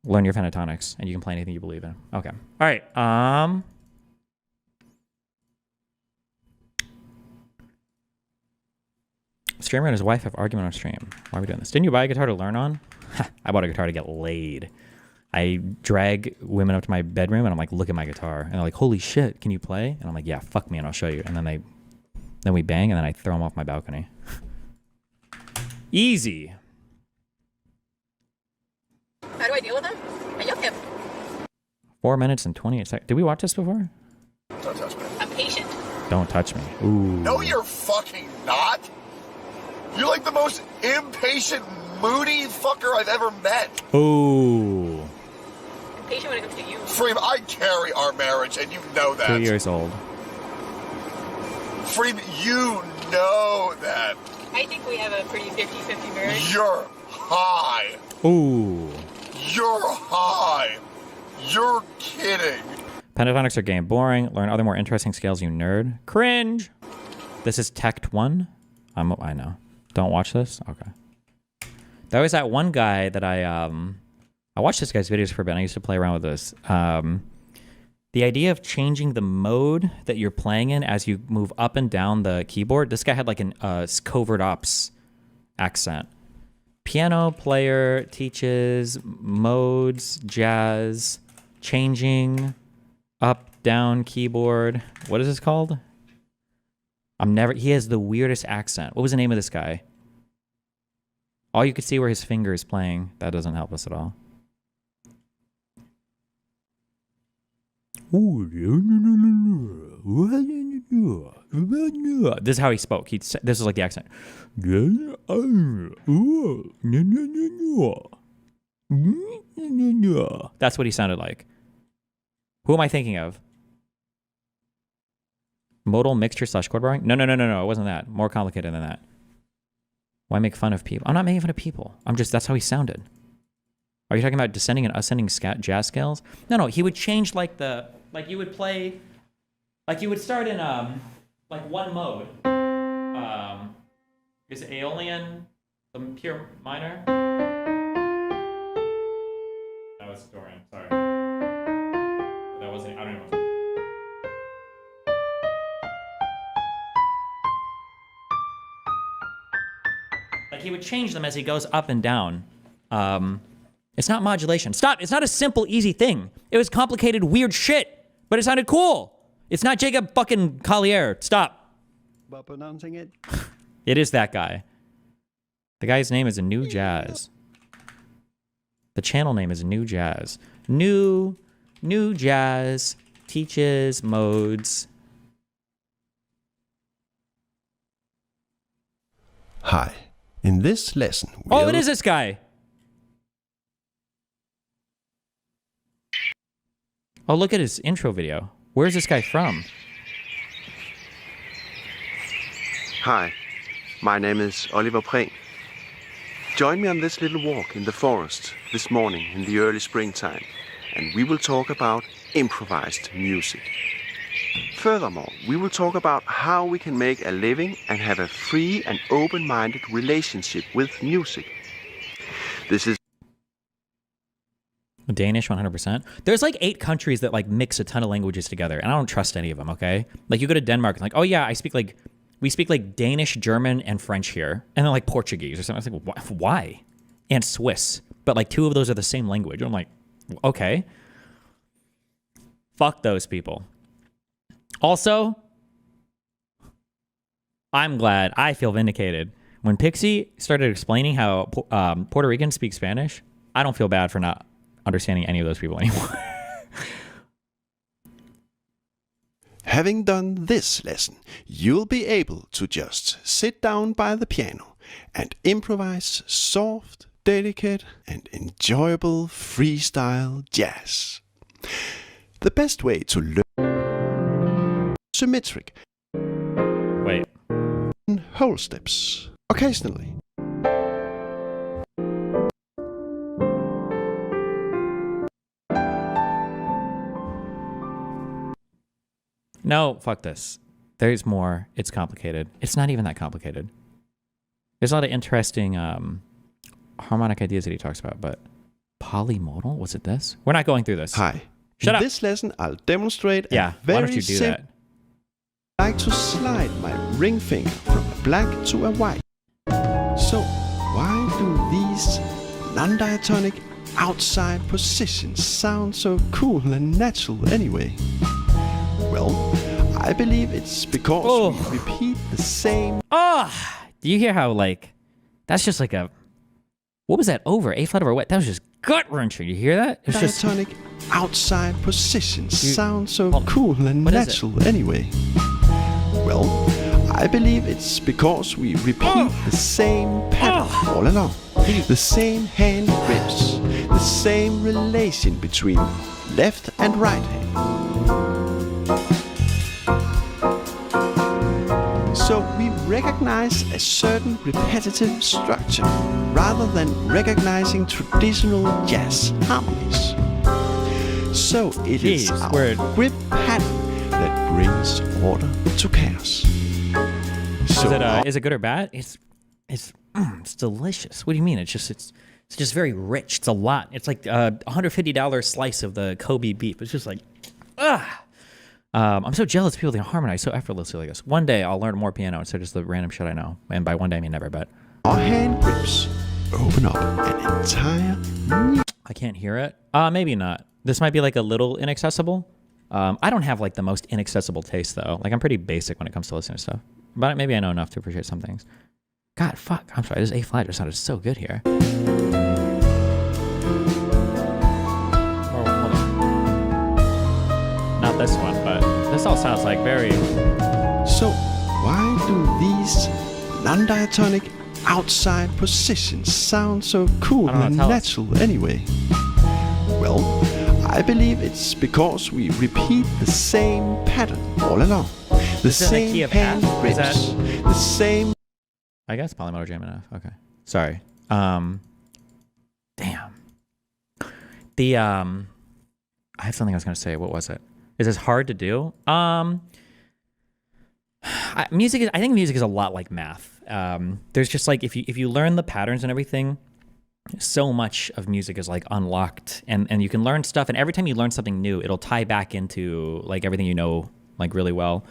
learn your pentatonics, and you can play anything you believe in. Okay. All right. Streamer and his wife have argument on stream. Why are we doing this? Didn't you buy a guitar to learn on? I bought a guitar to get laid. I drag women up to my bedroom and I'm like, look at my guitar. And they're like, holy shit, can you play? And I'm like, yeah, fuck me and I'll show you. And then we bang and then I throw them off my balcony. Easy. How do I deal with them? I yell him. 4 minutes and 28 seconds. Did we watch this before? Don't touch me. I'm patient. Don't touch me. Ooh. No, you're fucking not. You're like the most impatient, moody fucker I've ever met. Ooh. I'm patient when it comes to you. Freem, I carry our marriage, and you know that. 2 years old. Freem, you know that. I think we have a pretty 50-50 marriage. You're high. Ooh. You're high. You're kidding. Pentatonics are game boring. Learn other more interesting scales, you nerd. Cringe. This is Tect 1. I know. Don't watch this? Okay. There was that one guy that I watched this guy's videos for a bit. I used to play around with this. The idea of changing the mode that you're playing in as you move up and down the keyboard. This guy had like an covert ops accent. Piano player teaches modes, jazz, changing, up, down keyboard. What is this called? He has the weirdest accent. What was the name of this guy? All you could see were his fingers playing. That doesn't help us at all. This is how he spoke. This is like the accent. That's what he sounded like. Who am I thinking of? Modal mixture / chord barring? No. It wasn't that. More complicated than that. Why make fun of people? I'm not making fun of people. that's how he sounded. Are you talking about descending and ascending jazz scales? No. He would change you would play, you would start in one mode. Is it Aeolian, the pure minor? That was Dorian. Sorry. That wasn't. I don't know. He would change them as he goes up and down. It's not modulation. Stop. It's not a simple, easy thing. It was complicated, weird shit, but it sounded cool. It's not Jacob fucking Collier. Stop. By pronouncing it. It is that guy. The guy's name is New Jazz. The channel name is New Jazz. New Jazz teaches modes. Hi. In this lesson, Oh, it is this guy. Oh, look at his intro video. Where's this guy from? Hi, my name is Oliver Prehn. Join me on this little walk in the forest this morning in the early springtime, and we will talk about improvised music. Furthermore, we will talk about how we can make a living and have a free and open-minded relationship with music. This is Danish 100%. There's like 8 countries that like mix a ton of languages together, and I don't trust any of them, okay? Like you go to Denmark and like, oh yeah, we speak like Danish, German, and French here, and then like Portuguese or something. I was like, why? And Swiss. But like 2 of those are the same language. I'm like, okay. Fuck those people. Also, I'm glad. I feel vindicated. When Pixie started explaining how Puerto Ricans speak Spanish, I don't feel bad for not understanding any of those people anymore. Having done this lesson, you'll be able to just sit down by the piano and improvise soft, delicate, and enjoyable freestyle jazz. The best way to learn symmetric. Wait. Whole steps. Occasionally. No, fuck this. There's more. It's complicated. It's not even that complicated. There's a lot of interesting harmonic ideas that he talks about, but polymodal? Was it this? We're not going through this. Hi. Shut In up. this lesson, I'll demonstrate Yeah, a very why don't you do that? I like to slide my ring finger from a black to a white. So, why do these non-diatonic outside positions sound so cool and natural anyway? Well, I believe it's because we repeat the same. Do you hear how, like, that's just like a, what was that over? A flat over what? That was just gut wrenching. You hear that? It's just Diatonic outside positions sound so cool and What is natural anyway. Well, I believe it's because we repeat the same pattern all along. The same hand grips, the same relation between left and right hand. So we recognize a certain repetitive structure rather than recognizing traditional jazz harmonies. So it is our grip pattern that brings order to chaos. So is it good or bad? It's delicious. What do you mean? It's just very rich. It's a lot. It's like a $150 slice of the Kobe beef. It's just like, I'm so jealous people can harmonize so effortlessly like this. One day I'll learn more piano instead of just the random shit I know. And by one day I mean never, but our hand grips open up an entire new. I can't hear it. Maybe not. This might be like a little inaccessible. I don't have like the most inaccessible taste though. Like I'm pretty basic when it comes to listening to stuff. But maybe I know enough to appreciate some things. God, fuck. I'm sorry. This A flat just sounded so good here. Oh, hold on. Not this one, but this all sounds like very. So why do these non-diatonic outside positions sound so cool and natural anyway? Well, I believe it's because we repeat the same pattern all along. The same hand grips, the same. I guess polymotor jam enough. Okay, sorry. Damn. The I have something I was gonna say. What was it? Is this hard to do? Music is. I think music is a lot like math. There's just like if you learn the patterns and everything, so much of music is like unlocked, and you can learn stuff. And every time you learn something new, it'll tie back into like everything you know like really well.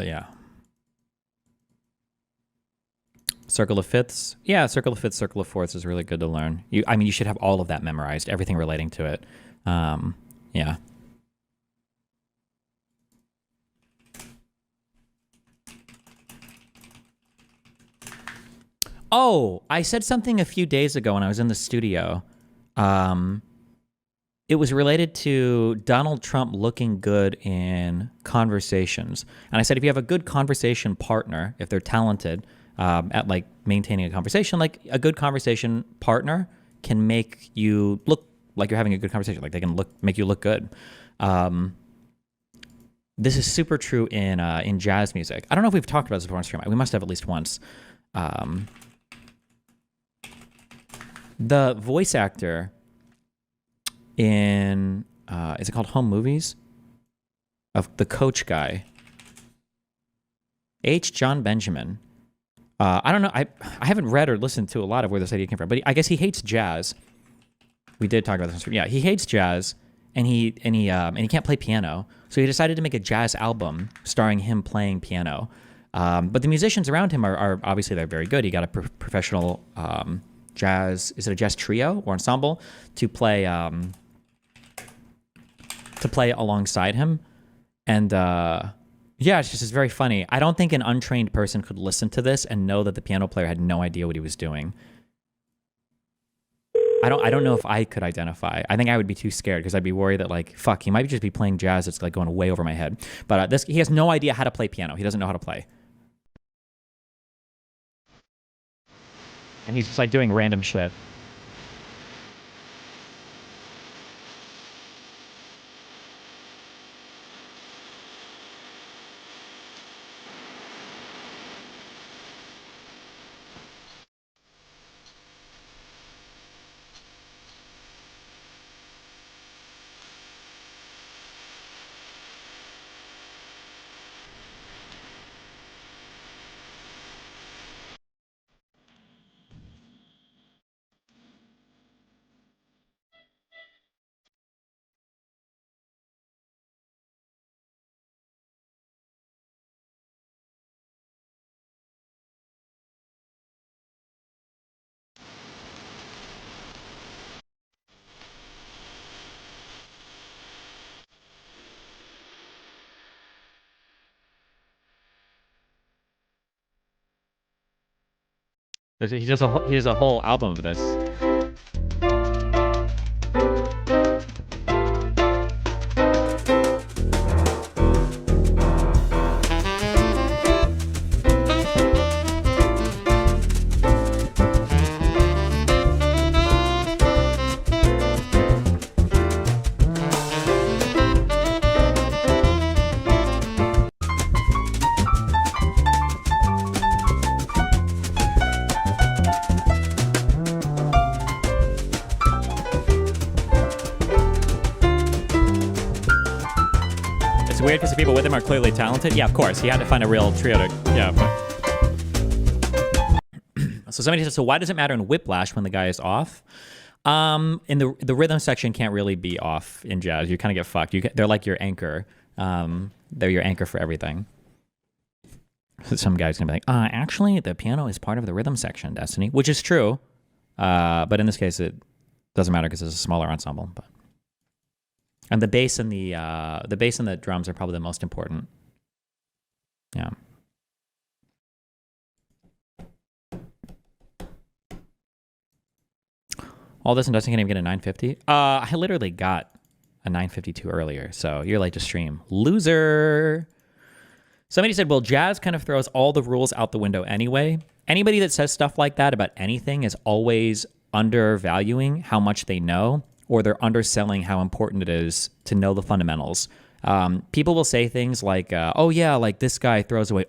Yeah. Circle of fifths. Yeah, circle of fifths, circle of fourths is really good to learn. I mean, you should have all of that memorized, everything relating to it. Yeah. Oh, I said something a few days ago when I was in the studio. It was related to Donald Trump looking good in conversations. And I said, if you have a good conversation partner, if they're talented at like maintaining a conversation, like a good conversation partner can make you look like you're having a good conversation. Like they can make you look good. This is super true in jazz music. I don't know if we've talked about this before on stream. We must have at least once. The voice actor in is it called Home Movies? Of the coach guy, H. John Benjamin. I don't know. I haven't read or listened to a lot of where this idea came from, but I guess he hates jazz. We did talk about this. Yeah, he hates jazz, and he can't play piano, so he decided to make a jazz album starring him playing piano. But the musicians around him are obviously they're very good. He got a professional jazz. Is it a jazz trio or ensemble to play alongside him? And yeah, it's very funny. I don't think an untrained person could listen to this and know that the piano player had no idea what he was doing. I don't know if I could identify. I think I would be too scared because I'd be worried that like, fuck, he might just be playing jazz that's like going way over my head. But he has no idea how to play piano. He doesn't know how to play. And he's just like doing random shit. He does a whole album of this. Weird because the people with him are clearly talented. Yeah, of course. He had to find a real trio to. Yeah. But. So somebody says, so why does it matter in Whiplash when the guy is off? In the rhythm section can't really be off in jazz. You kind of get fucked. They're like your anchor. They're your anchor for everything. Some guy's gonna be like, actually, the piano is part of the rhythm section, Destiny, which is true. But in this case, it doesn't matter because it's a smaller ensemble. But. And the bass and the drums are probably the most important. Yeah. All this and Dustin can't even get a 950. I literally got a 952 earlier, so you're late to stream. Loser. Somebody said, well, jazz kind of throws all the rules out the window anyway. Anybody that says stuff like that about anything is always undervaluing how much they know, or they're underselling how important it is to know the fundamentals. People will say things like, oh yeah, like this guy throws away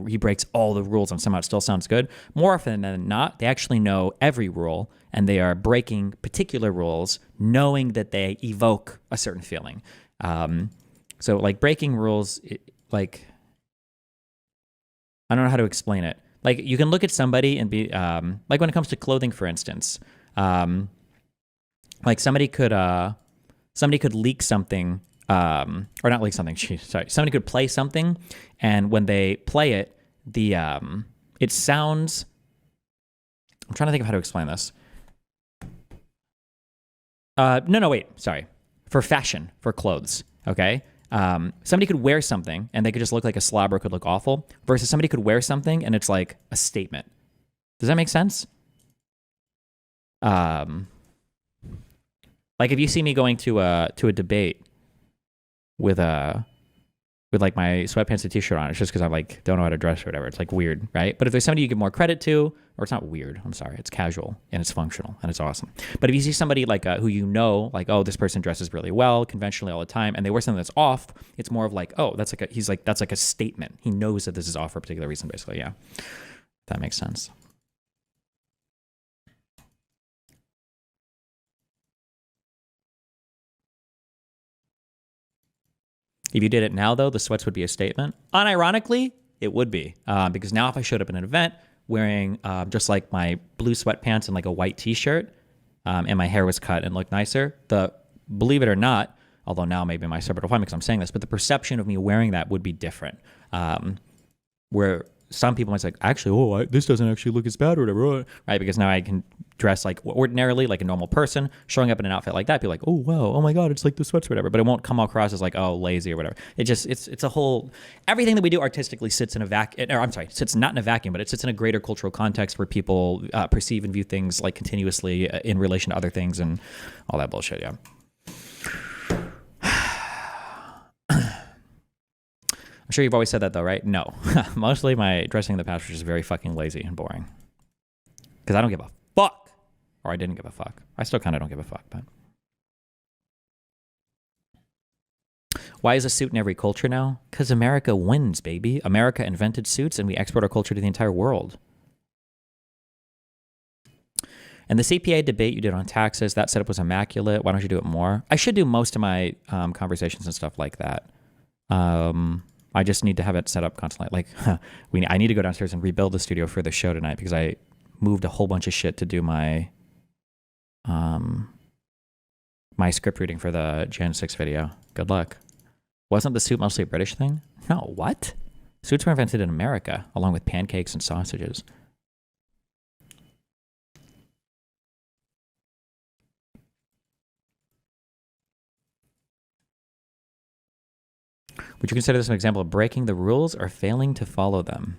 he breaks all the rules and somehow it still sounds good. More often than not, they actually know every rule and they are breaking particular rules knowing that they evoke a certain feeling. So like breaking rules, I don't know how to explain it. Like you can look at somebody and be, like when it comes to clothing, for instance, like somebody could leak something, or not leak something. Sorry, somebody could play something, and when they play it, it sounds. I'm trying to think of how to explain this. No, wait, sorry. For fashion, for clothes, okay. Somebody could wear something and they could just look like a slob or could look awful, versus somebody could wear something and it's like a statement. Does that make sense? Like if you see me going to a debate with like my sweatpants and t-shirt on, it's just because I like don't know how to dress or whatever. It's like weird, right? But if there's somebody you give more credit to, or it's not weird, I'm sorry, it's casual and it's functional and it's awesome. But if you see somebody like who you know, like, oh, this person dresses really well conventionally all the time, and they wear something that's off, it's more of like, oh, that's like a statement. He knows that this is off for a particular reason, basically. Yeah, that makes sense. If you did it now, though, the sweats would be a statement. Unironically, it would be. Because now if I showed up in an event wearing just like my blue sweatpants and like a white t-shirt, and my hair was cut and looked nicer, believe it or not, although now maybe my separate fine because I'm saying this, but the perception of me wearing that would be different. Where some people might say, actually, this doesn't actually look as bad or whatever, right? Because now I can dress like ordinarily, like a normal person, showing up in an outfit like that, be like, oh, wow, oh my God, it's like the sweats or whatever, but it won't come across as like, oh, lazy or whatever. It's a whole, everything that we do artistically sits in a vacuum, or I'm sorry, sits not in a vacuum, but it sits in a greater cultural context where people perceive and view things like continuously in relation to other things and all that bullshit, yeah. I'm sure you've always said that though, right? No. Mostly my dressing in the past was just very fucking lazy and boring. Because I don't give a fuck. Or I didn't give a fuck. I still kind of don't give a fuck, but. Why is a suit in every culture now? Because America wins, baby. America invented suits and we export our culture to the entire world. And the CPA debate you did on taxes, that setup was immaculate. Why don't you do it more? I should do most of my conversations and stuff like that. I just need to have it set up constantly. Like, I need to go downstairs and rebuild the studio for the show tonight because I moved a whole bunch of shit to do my my script reading for the Gen 6 video. Good luck. Wasn't the suit mostly a British thing? No, what? Suits were invented in America, along with pancakes and sausages. Would you consider this an example of breaking the rules or failing to follow them?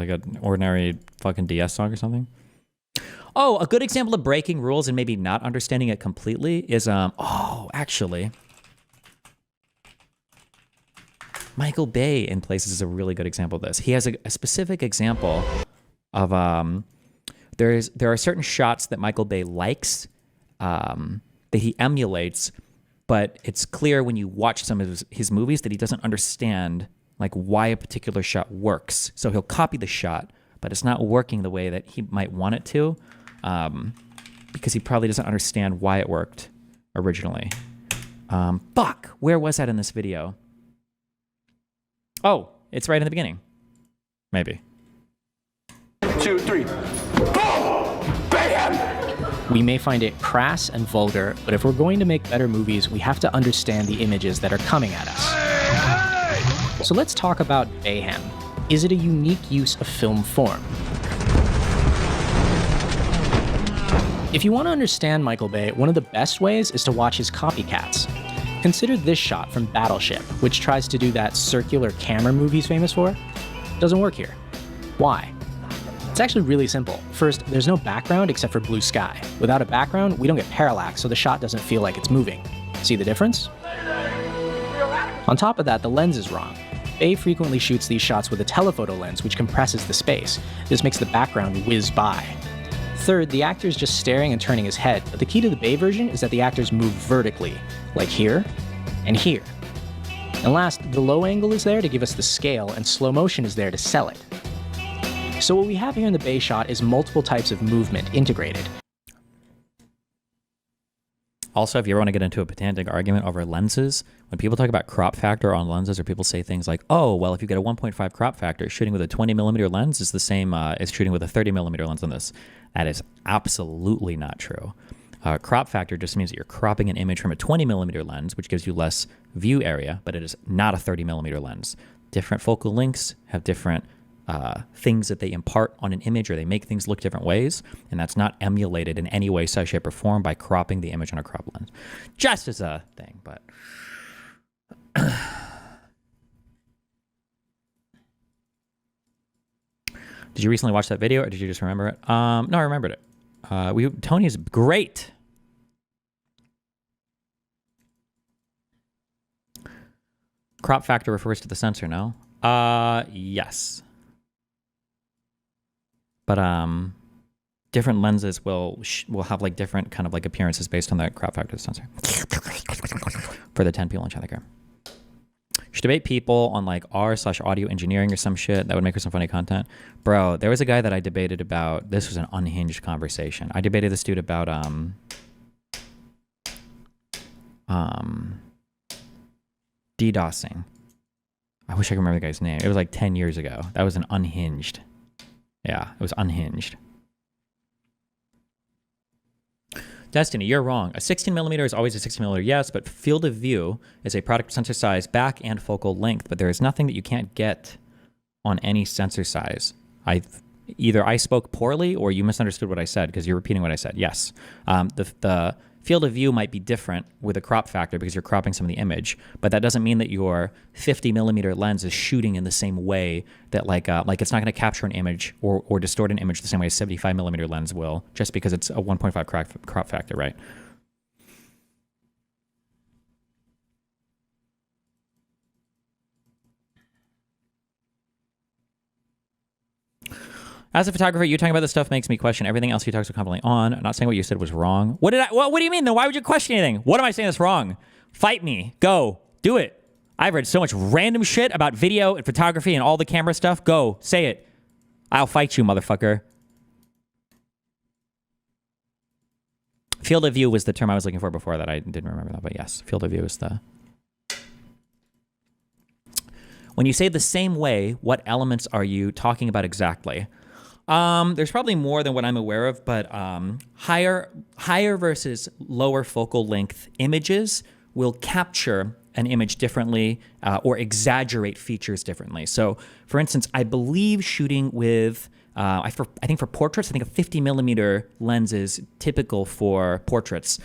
like an ordinary fucking DS song or something. Oh, a good example of breaking rules and maybe not understanding it completely is, actually, Michael Bay in Places is a really good example of this. He has a specific example of, there are certain shots that Michael Bay likes, that he emulates, but it's clear when you watch some of his movies that he doesn't understand like why a particular shot works. So he'll copy the shot, but it's not working the way that he might want it to, because he probably doesn't understand why it worked originally. Fuck, where was that in this video? Oh, it's right in the beginning. Maybe. 2, 3. We may find it crass and vulgar, but if we're going to make better movies, we have to understand the images that are coming at us. So let's talk about Bayhem. Is it a unique use of film form? If you want to understand Michael Bay, one of the best ways is to watch his copycats. Consider this shot from Battleship, which tries to do that circular camera move he's famous for. Doesn't work here. Why? It's actually really simple. First, there's no background except for blue sky. Without a background, we don't get parallax, so the shot doesn't feel like it's moving. See the difference? On top of that, the lens is wrong. Bay frequently shoots these shots with a telephoto lens, which compresses the space. This makes the background whiz by. Third, the actor is just staring and turning his head, but the key to the Bay version is that the actors move vertically, like here and here. And last, the low angle is there to give us the scale, and slow motion is there to sell it. So what we have here in the Bay shot is multiple types of movement integrated. Also, if you ever want to get into a pedantic argument over lenses, when people talk about crop factor on lenses, or people say things like, oh, well, if you get a 1.5 crop factor, shooting with a 20mm lens is the same as shooting with a 30mm lens on this. That is absolutely not true. Crop factor just means that you're cropping an image from a 20mm lens, which gives you less view area, but it is not a 30mm lens. Different focal lengths have different things that they impart on an image, or they make things look different ways, and that's not emulated in any way, size, shape, or form by cropping the image on a crop lens. Just as a thing, but... Did you recently watch that video, or did you just remember it? No, I remembered it. Tony is great. Crop factor refers to the sensor, no? Yes. But different lenses will have like different kind of like appearances based on the crop factor of the sensor. For the 10 people in chat there. Should debate people on like r/audio engineering or some shit that would make for some funny content. Bro, there was a guy that I debated about. This was an unhinged conversation. I debated this dude about DDoSing. I wish I could remember the guy's name. It was like 10 years ago. That was an unhinged. Yeah, it was unhinged. Destiny, you're wrong. A 16mm is always a 16mm, yes, but field of view is a product of sensor size, back, and focal length, but there is nothing that you can't get on any sensor size. Either I spoke poorly or you misunderstood what I said, because you're repeating what I said. Yes. The field of view might be different with a crop factor because you're cropping some of the image, but that doesn't mean that your 50mm lens is shooting in the same way that like it's not going to capture an image or distort an image the same way a 75mm lens will, just because it's a 1.5 crop factor, right? As a photographer, you talking about this stuff makes me question everything else you talk so confidently on. I'm not saying what you said was wrong. What do you mean, then? Why would you question anything? What am I saying that's wrong? Fight me. Go. Do it. I've read so much random shit about video and photography and all the camera stuff. Go. Say it. I'll fight you, motherfucker. Field of view was the term I was looking for before that. I didn't remember that, but yes. Field of view is the... When you say the same way, what elements are you talking about exactly? There's probably more than what I'm aware of, but higher versus lower focal length images will capture an image differently or exaggerate features differently. So, for instance, I believe shooting with, I think for portraits, I think a 50mm lens is typical for portraits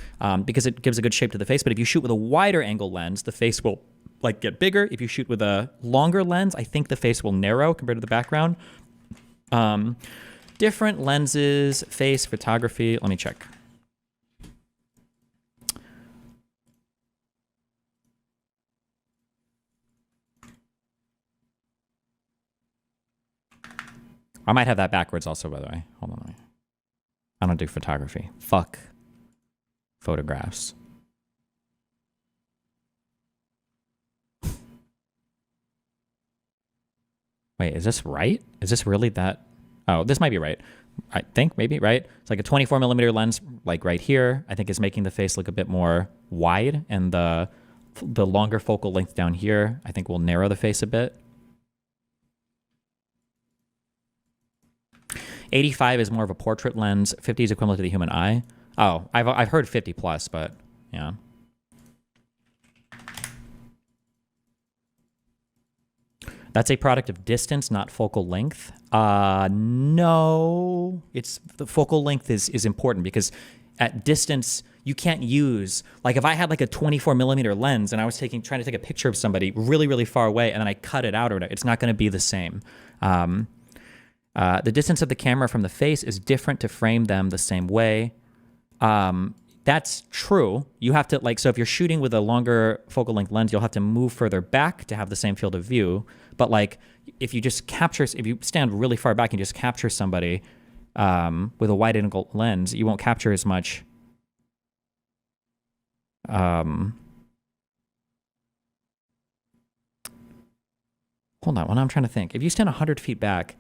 because it gives a good shape to the face. But if you shoot with a wider angle lens, the face will like get bigger. If you shoot with a longer lens, I think the face will narrow compared to the background. Different lenses, face, photography. Let me check. I might have that backwards also, by the way. Hold on. I don't do photography. Fuck photographs. Wait, is this right? Is this really that? Oh, this might be right. I think maybe, right? It's like a 24mm lens, like right here, I think is making the face look a bit more wide, and the longer focal length down here, I think will narrow the face a bit. 85 is more of a portrait lens. 50 is equivalent to the human eye. Oh, I've heard 50 plus, but yeah. That's a product of distance, not focal length. No, it's the focal length is important because at distance you can't use, like if I had like a 24mm lens and I was trying to take a picture of somebody really, really far away and then I cut it out or whatever, it's not going to be the same. The distance of the camera from the face is different to frame them the same way. That's true. You have to, like, so if you're shooting with a longer focal length lens, you'll have to move further back to have the same field of view. But like, if you stand really far back and just capture somebody with a wide angle lens, you won't capture as much. Hold on, well, I'm trying to think. If you stand 100 feet back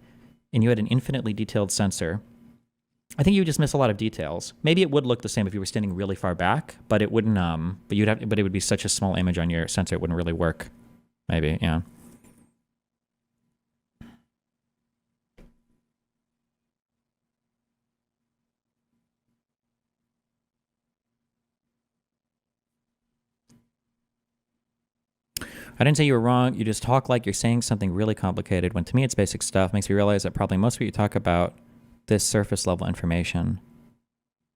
and you had an infinitely detailed sensor, I think you would just miss a lot of details. Maybe it would look the same if you were standing really far back, but it wouldn't. But it would be such a small image on your sensor, it wouldn't really work. Maybe, yeah. I didn't say you were wrong. You just talk like you're saying something really complicated, when to me it's basic stuff. Makes me realize that probably most of what you talk about this surface level information.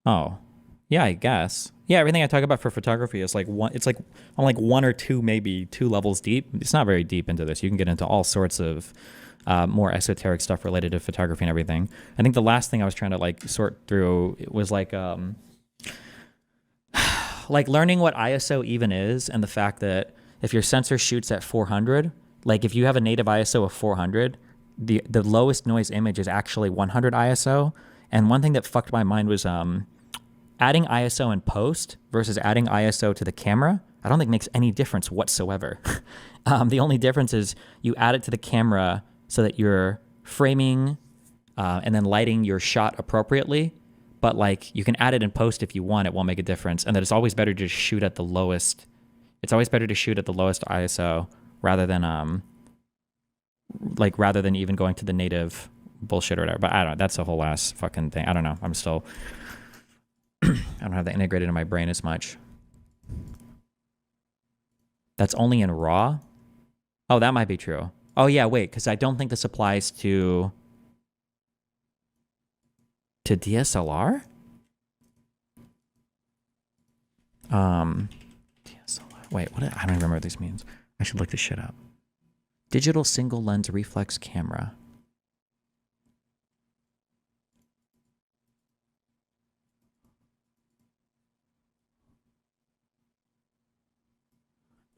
Oh, yeah, I guess. Yeah, everything I talk about for photography is like I'm like 1 or 2, maybe 2 levels deep. It's not very deep into this. You can get into all sorts of more esoteric stuff related to photography and everything. I think the last thing I was trying to like sort through was like like learning what ISO even is, and the fact that if your sensor shoots at 400, like if you have a native ISO of 400, the lowest noise image is actually 100 ISO. And one thing that fucked my mind was adding ISO in post versus adding ISO to the camera. I don't think makes any difference whatsoever. The only difference is you add it to the camera so that you're framing and then lighting your shot appropriately. But like you can add it in post if you want, it won't make a difference. And that it's always better to just shoot at the lowest. It's always better to shoot at the lowest ISO rather than even going to the native bullshit or whatever. But I don't know. That's a whole ass fucking thing. I don't know. I'm still I don't have that integrated in my brain as much. That's only in RAW? Oh, that might be true. Oh yeah, wait, because I don't think this applies to DSLR? Wait, what? I don't even remember what this means. I should look this shit up. Digital single lens reflex camera.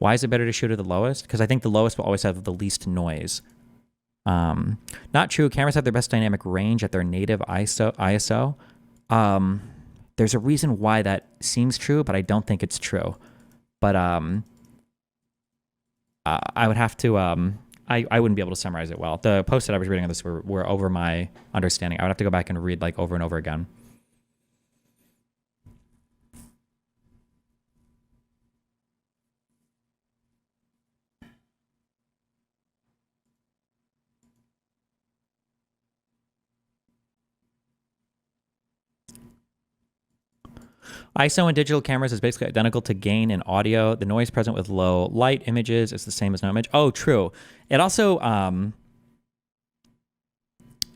Why is it better to shoot at the lowest? Because I think the lowest will always have the least noise. Not true. Cameras have their best dynamic range at their native ISO. There's a reason why that seems true, but I don't think it's true. But I would have to. I wouldn't be able to summarize it well. The posts that I was reading on this were over my understanding. I would have to go back and read like over and over again. ISO in digital cameras is basically identical to gain in audio. The noise present with low light images is the same as no image. Oh, true. It also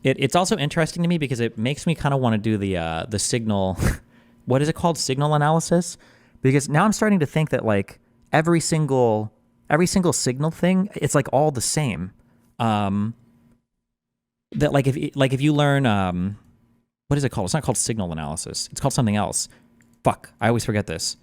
it's also interesting to me because it makes me kind of want to do the signal. What is it called? Signal analysis. Because now I'm starting to think that like every single signal thing, it's like all the same. that like if you learn what is it called? It's not called signal analysis. It's called something else. Fuck, I always forget this.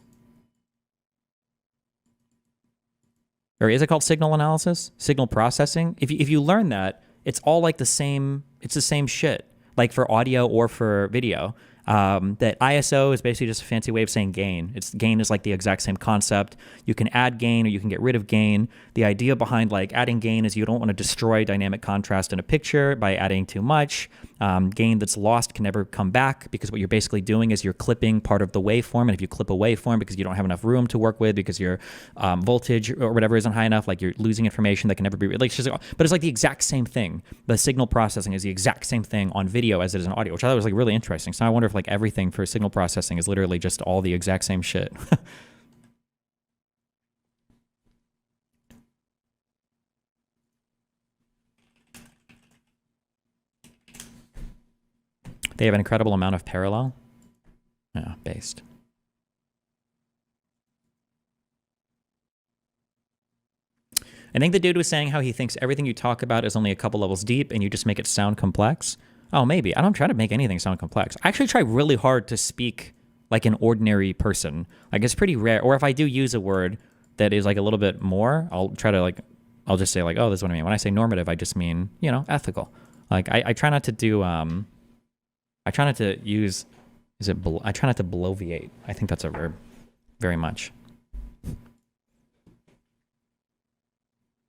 Or is it called signal analysis? Signal processing? If you learn that, it's all like the same, it's the same shit. Like for audio or for video. That ISO is basically just a fancy way of saying gain. Gain is like the exact same concept. You can add gain or you can get rid of gain. The idea behind like adding gain is you don't want to destroy dynamic contrast in a picture by adding too much. Gain that's lost can never come back because what you're basically doing is you're clipping part of the waveform. And if you clip a waveform because you don't have enough room to work with because your voltage or whatever isn't high enough, like you're losing information that can never be, like, but it's like the exact same thing. The signal processing is the exact same thing on video as it is in audio, which I thought was like really interesting. So I wonder if like everything for signal processing is literally just all the exact same shit. They have an incredible amount of parallel. Yeah, based. I think the dude was saying how he thinks everything you talk about is only a couple levels deep and you just make it sound complex. Oh, maybe. I don't try to make anything sound complex. I actually try really hard to speak like an ordinary person. Like it's pretty rare. Or if I do use a word that is like a little bit more, I'll try to like, I'll just say like, oh, this is what I mean. When I say normative, I just mean, you know, ethical. Like I try not to do, I try not to use, I try not to bloviate. I think that's a verb very much.